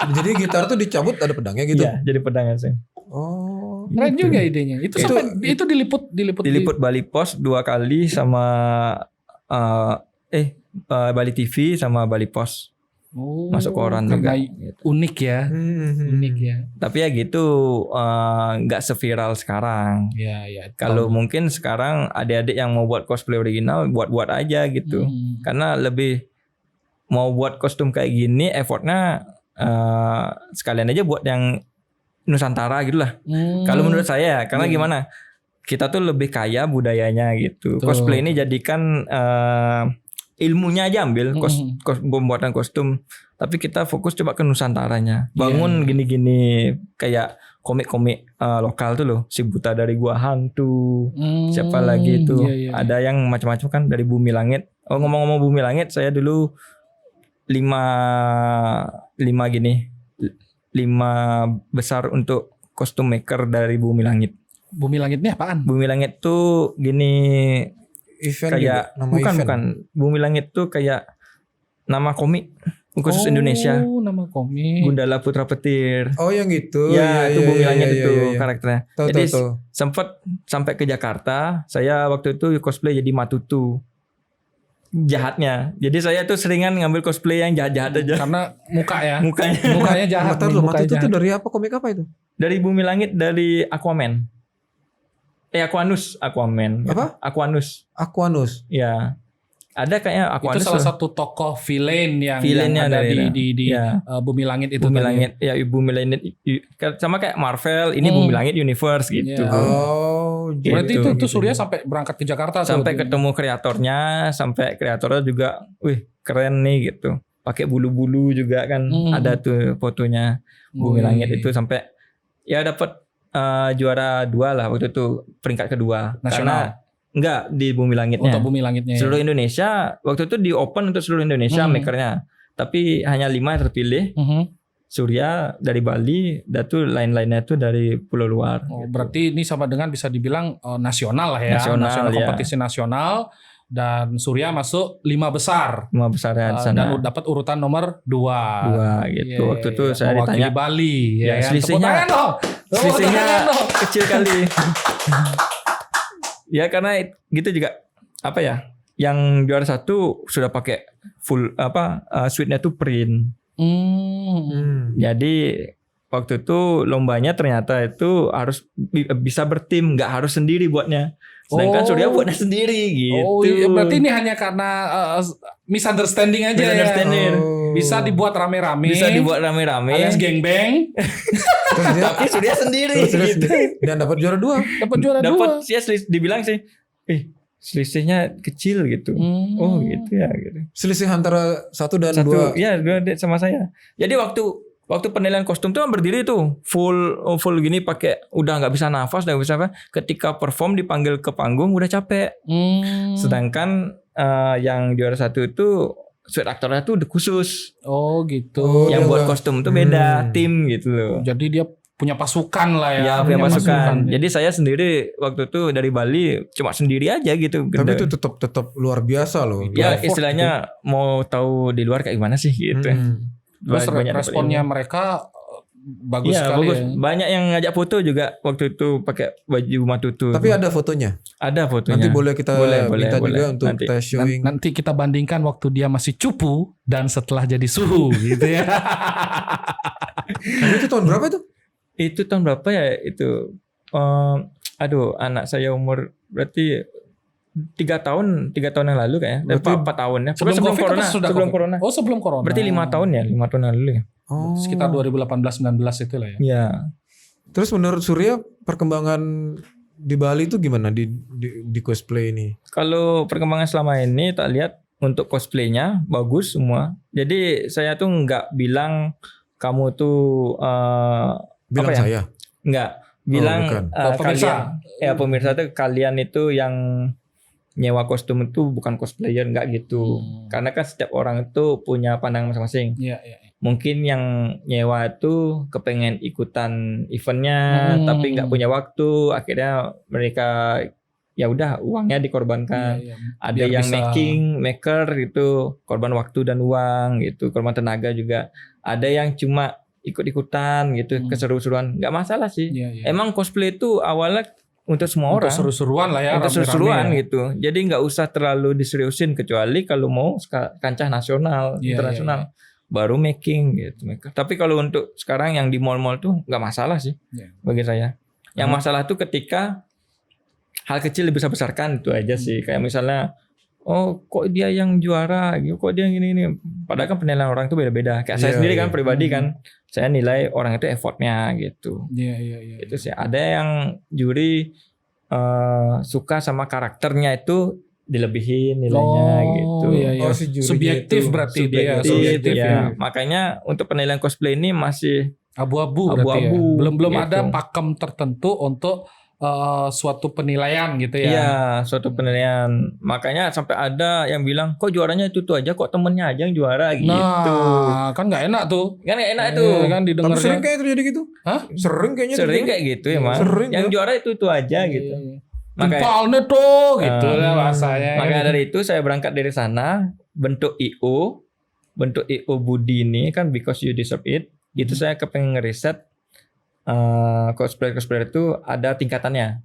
Jadi gitar tuh dicabut ada pedangnya gitu. Iya, jadi pedangnya sih. Oh. Keren juga idenya. Itu diliput Diliput Bali Pos 2 kali sama Bali TV sama Bali Pos. Masuk koran juga. Gitu. Unik ya. Unik ya. Tapi ya gitu nggak seviral sekarang. Ya. Kalau mungkin sekarang adik-adik yang mau buat cosplay original buat aja gitu. Karena lebih mau buat kostum kayak gini effortnya sekalian aja buat yang Nusantara gitu lah. Kalau menurut saya karena gimana? Kita tuh lebih kaya budayanya gitu. Betul. Cosplay ini jadikan ilmunya aja ambil pembuatan kostum, tapi kita fokus coba ke Nusantaranya. Bangun gini-gini kayak komik-komik lokal tuh loh, si Buta dari Gua Hantu, siapa lagi itu, ada yang macam-macam kan dari Bumi Langit. Oh ngomong-ngomong Bumi Langit, saya dulu 5 besar untuk kostum maker dari Bumi Langit. Bumi Langit ini apaan? Bumi Langit tuh gini. Event Kayak juga, nama bukan event. bukan Bumi Langit tuh kayak nama komik khusus Indonesia. Nama komik. Gundala Putra Petir. Oh yang gitu. Ya itu Bumi Langit itu iya. karakternya. Tahu, Jadi tahu. sempat sampai ke Jakarta. Saya waktu itu cosplay jadi Matutu. Jahatnya. Jadi saya tuh seringan ngambil cosplay yang jahat-jahat aja. Karena muka ya. Mukanya jahat. Mata lu, mata itu jahat. tuh dari apa, komik apa itu? dari Bumi Langit, dari Aquaman. Aquaman. Apa? Aquanus. Ya. Ada kayaknya Itu Aquanus. salah lah. satu tokoh villain yang Villainnya ada dari- di ya. Bumi Langit itu. Bumi tadi. Langit, ya Bumi Langit sama kayak Marvel, ini Bumi Langit Universe gitu. Iya. Oh, Berarti Gitu. itu Surya sampai berangkat ke Jakarta Sampai tuh. ketemu kreatornya, sampai kreatornya juga, wih keren nih gitu. Pakai bulu-bulu juga kan, ada tuh fotonya Bumi Wih. Langit itu sampai ya dapat juara 2 lah waktu itu, peringkat kedua. Nasional? Karena enggak di Bumi Langitnya. Untuk Bumi Langitnya. Seluruh Indonesia waktu itu di open untuk seluruh Indonesia makernya. Tapi hanya 5 yang terpilih. Surya dari Bali, dan tuh lain-lainnya tuh dari pulau luar. Oh, gitu. berarti ini sama dengan bisa dibilang nasional lah ya. Nasional, ya. Kompetisi nasional. Dan Surya masuk 5 besar. 5 besarnya di sana. Dan dapat urutan nomor 2. 2 gitu. Waktu itu saya Mewakili ditanya, Bali. Ya, kan? selisihnya- Tepuk tangan dong. Tepuk selisihnya tangan dong. kecil kali. Ya karena gitu juga apa ya? Yang juara 1 sudah pakai full suite-nya tuh print. Jadi waktu itu lombanya ternyata itu harus bisa bertim, nggak harus sendiri buatnya. Sedangkan Surya buatnya sendiri gitu. Oh, iya, berarti ini hanya karena misunderstanding aja Misunderstanding. ya. Oh. Bisa dibuat rame-rame. Bisa dibuat rame-rame. alias gengbang. Terus dia, Tapi Surya sendiri terus dia gitu. sendiri. Dan dapat juara 2. Dapat juara 2. Dapat dibilang sih, selisihnya kecil gitu. Oh gitu ya gitu. Selisih antara 1 dan 2. Iya, 2 sama saya. Jadi waktu penilaian kostum tuh kan berdiri tuh full gini pakai udah nggak bisa nafas, nggak bisa apa. Ketika perform dipanggil ke panggung udah capek. Sedangkan yang juara 1 itu sweat aktornya tuh udah khusus. Oh gitu. Oh, Yang dia buat nggak- kostum tuh beda tim gitu loh. Jadi dia punya pasukan lah ya. Ya punya pasukan. Jadi saya sendiri waktu itu dari Bali cuma sendiri aja gitu. Tapi itu tetap luar biasa loh. ya Effort istilahnya mau tahu di luar kayak gimana sih gitu. gitu. Terus Banyak dapat responnya ilmu. mereka bagus Iya, sekali bagus. ya. Banyak yang ngajak foto juga waktu itu pakai baju matutu. Tapi ada fotonya. ada fotonya. Nanti boleh kita minta juga untuk Nanti. tes showing. Nanti kita bandingkan waktu dia masih cupu dan setelah jadi suhu gitu ya. Tapi itu tahun berapa itu? Itu tahun berapa ya itu? Anak saya umur berarti 3 tahun yang lalu kayaknya. Berarti 4 tahun ya. Sebelum Sebelum COVID corona. apa sudah Sebelum COVID? corona. Oh, sebelum corona. Berarti 5 tahun ya, 5 tahun yang lalu ya. Oh. Sekitar 2018-19 itu lah ya. Iya. Terus menurut Surya perkembangan di Bali itu gimana di cosplay ini? Kalau perkembangan selama ini tak lihat untuk cosplaynya bagus semua. Jadi saya tuh nggak bilang kamu tuh Bilang apa ya? saya. Nggak bilang bukan. Pemirsa. pemirsa tuh kalian itu yang nyewa kostum itu bukan cosplayer, nggak gitu. Karena kan setiap orang itu punya pandangan masing-masing. Iya, iya. Mungkin yang nyewa itu kepengen ikutan eventnya tapi nggak punya waktu, akhirnya mereka ya udah uangnya dikorbankan. Iya, iya. Ada Biar yang bisa- maker gitu, korban waktu dan uang gitu, korban tenaga juga. Ada yang cuma ikut-ikutan gitu, keseru-seruan, nggak masalah sih. Iya, iya. Emang cosplay itu awalnya untuk semua Untuk orang, seru-seruan lah ya. untuk rame-rame seru-seruan ya. gitu. Jadi nggak usah terlalu diseriusin kecuali kalau mau kancah nasional, Iya, internasional, baru making gitu. Tapi kalau untuk sekarang yang di mall-mall tuh nggak masalah sih Iya. bagi saya. Yang masalah tuh ketika hal kecil bisa besarkan itu aja sih. Kayak misalnya, oh kok dia yang juara, kok dia yang ini. Padahal kan penilaian orang itu beda-beda. Kayak saya Iya, sendiri iya. kan pribadi kan, saya nilai orang itu effortnya gitu. Iya, iya, iya. Itu sih. Ada yang juri suka sama karakternya itu dilebihin nilainya gitu. Iya, iya. Oh, si jurinya Subjektif itu. berarti itu ya. Subjektif, Subjektif ya. ya. Makanya untuk penilaian cosplay ini masih Abu-abu berarti ya. Abu-abu, Belum gitu. ada pakem tertentu untuk suatu penilaian gitu ya. Iya, suatu penilaian. Makanya sampai ada yang bilang, kok juaranya itu tuh aja, kok temennya aja yang juara gitu. Nah, kan nggak enak tuh. Kan gak enak tuh. Iya, kan Tapi didengarnya. sering kayak terjadi gitu. Hah? Sering kayaknya Sering terjadi. kayak gitu emang. Sering, Yang ya. juara itu aja gitu. Iya. Makanya, Timpalnya tuh gitu lah bahasanya. makanya kan. dari itu saya berangkat dari sana, bentuk IO Budi ini kan because you deserve it. Gitu saya kepengen ngeriset cosplayer itu ada tingkatannya.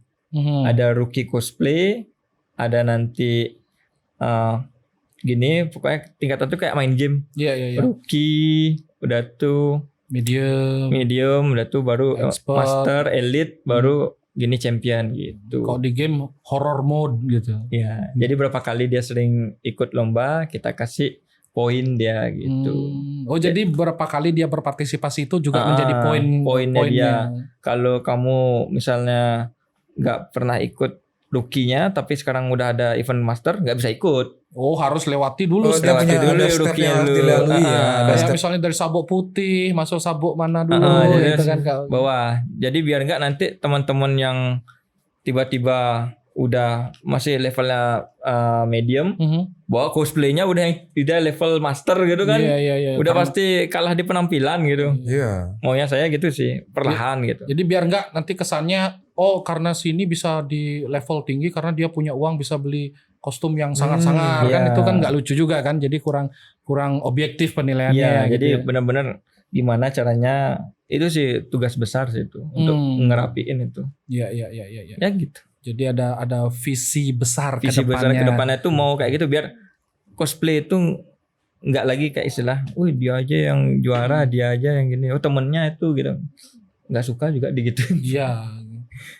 Ada rookie cosplay, ada nanti gini, pokoknya tingkatan tuh kayak main game. Iya, iya, iya. Rookie, udah tuh medium, udah tuh baru Expert. master, elite, baru gini champion gitu. Kalau di game horror mode gitu. Ya, jadi berapa kali dia sering ikut lomba, kita kasih poin dia gitu. Oh, jadi berapa kali dia berpartisipasi itu juga menjadi poinnya poinnya dia. Kalau kamu misalnya nggak pernah ikut rookie-nya, tapi sekarang udah ada event master, nggak bisa ikut. Oh, harus lewati dulu Oh, dia step punya dulu ada ya, step rookie yang harus dulu. dilalui ya. Ada Kayak step. misalnya dari sabuk putih masuk sabuk mana dulu Jadi gitu kan Kak. bawah. Jadi biar nggak nanti teman-teman yang tiba-tiba udah masih levelnya medium, bawa cosplaynya udah level master gitu kan. Iya, iya, iya. Udah Karena- pasti kalah di penampilan gitu. Iya. Maunya saya gitu sih, perlahan gitu. Jadi biar nggak nanti kesannya karena sini bisa di level tinggi karena dia punya uang bisa beli kostum yang sangat-sangat kan iya. itu kan nggak lucu juga kan. Jadi kurang objektif penilaiannya. Iya, gitu jadi ya. benar-benar gimana caranya, itu sih tugas besar sih itu untuk ngerapiin itu. Iya, iya, iya, iya, iya. Ya gitu. Jadi ada visi besar Visi besar ke kedepannya. depannya itu mau kayak gitu biar cosplay itu nggak lagi kayak istilah, wih dia aja yang juara, dia aja yang gini, oh temennya itu gitu. Nggak suka juga digituin. Iya.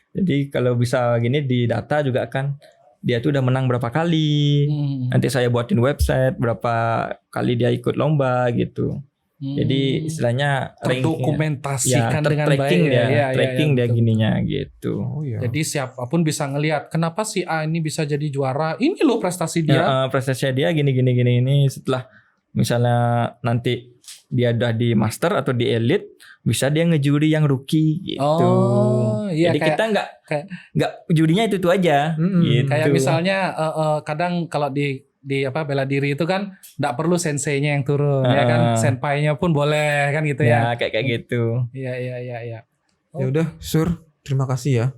Jadi kalau bisa gini di data juga kan dia tuh udah menang berapa kali. Nanti saya buatin website berapa kali dia ikut lomba gitu. Jadi istilahnya terdokumentasikan dengan baik tracking dia, ya, tracking dia betul. gininya gitu. Oh iya. Jadi siapapun bisa ngelihat kenapa si A ini bisa jadi juara. Ini loh prestasi Ya, dia. prestasinya dia gini. Setelah misalnya nanti dia udah di master atau di elite, bisa dia ngejuri yang rookie gitu. Oh, iya, Jadi kayak- kita nggak judinya itu aja. Gitu. Kayak misalnya kadang kalau di bela diri itu kan nggak perlu senseinya yang turun ya kan, senpainya pun boleh kan gitu ya. ya kayak gitu. Iya. Ya udah, Sur, terima kasih ya.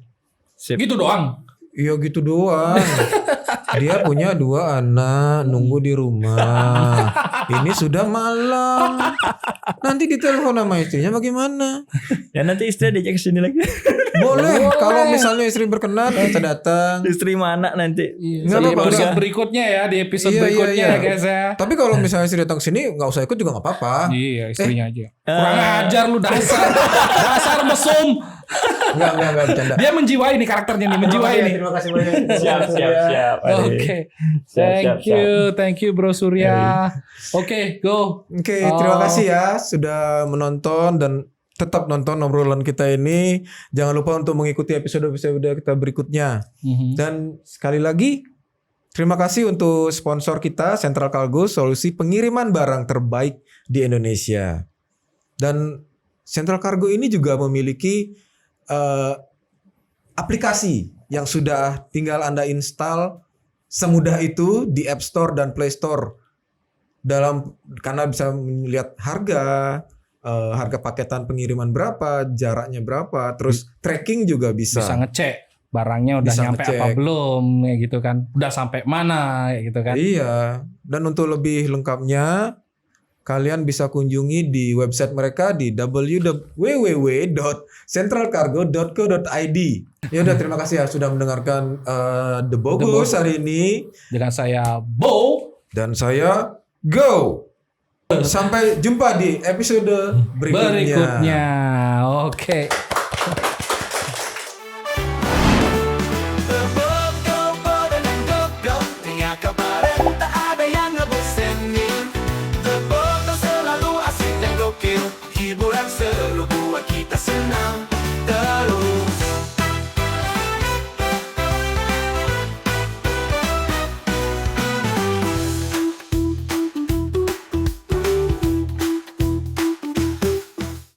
Sip. Gitu doang. Iya gitu doang. Dia punya 2 anak nunggu di rumah. Ini sudah malam. Nanti ditelepon sama istrinya bagaimana? Ya nanti istri diajak ke sini lagi. Boleh. Kalau misalnya istri berkenan kita datang. Istri mana nanti? Nggak Di apa-apa, episode udah. berikutnya ya, di episode Iya, berikutnya iya. ya guys ya. Tapi kalau misalnya istri datang sini nggak usah ikut juga nggak apa-apa. Iya, istrinya aja. Kurang ajar lu dasar. Dasar mesum. Enggak bercanda. Dia menjiwai nih karakternya nih, menjiwai nih. Terima kasih banyak. Siap. Oke. Thank you Bro Surya. Oke, go. Oke, terima kasih ya sudah menonton dan tetap nonton obrolan kita ini. Jangan lupa untuk mengikuti episode-episode kita berikutnya. Dan sekali lagi terima kasih untuk sponsor kita Central Cargo, solusi pengiriman barang terbaik di Indonesia. Dan Central Cargo ini juga memiliki aplikasi yang sudah tinggal Anda install semudah itu di App Store dan Play Store. Karena bisa melihat harga paketan pengiriman berapa, jaraknya berapa, terus tracking juga bisa. Bisa ngecek barangnya udah Bisa nyampe ngecek. apa belum ya gitu kan. Udah sampai mana ya gitu kan. Iya, dan untuk lebih lengkapnya kalian bisa kunjungi di website mereka di www.centralcargo.co.id. Ya udah, terima kasih ya sudah mendengarkan The Bogus hari ini, Dengan saya Bo. dan saya Go. Sampai jumpa di episode berikutnya. Oke.